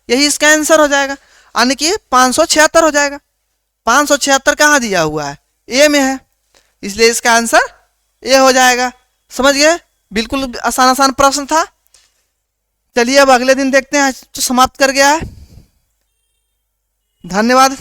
यही इसका आंसर हो जाएगा, यानी कि 576 हो जाएगा। 576 कहाँ दिया हुआ है? ए में है, इसलिए इसका आंसर ए हो जाएगा। समझ गए? बिल्कुल आसान आसान प्रश्न था। चलिए अब अगले दिन देखते हैं, तो समाप्त कर गया है। धन्यवाद।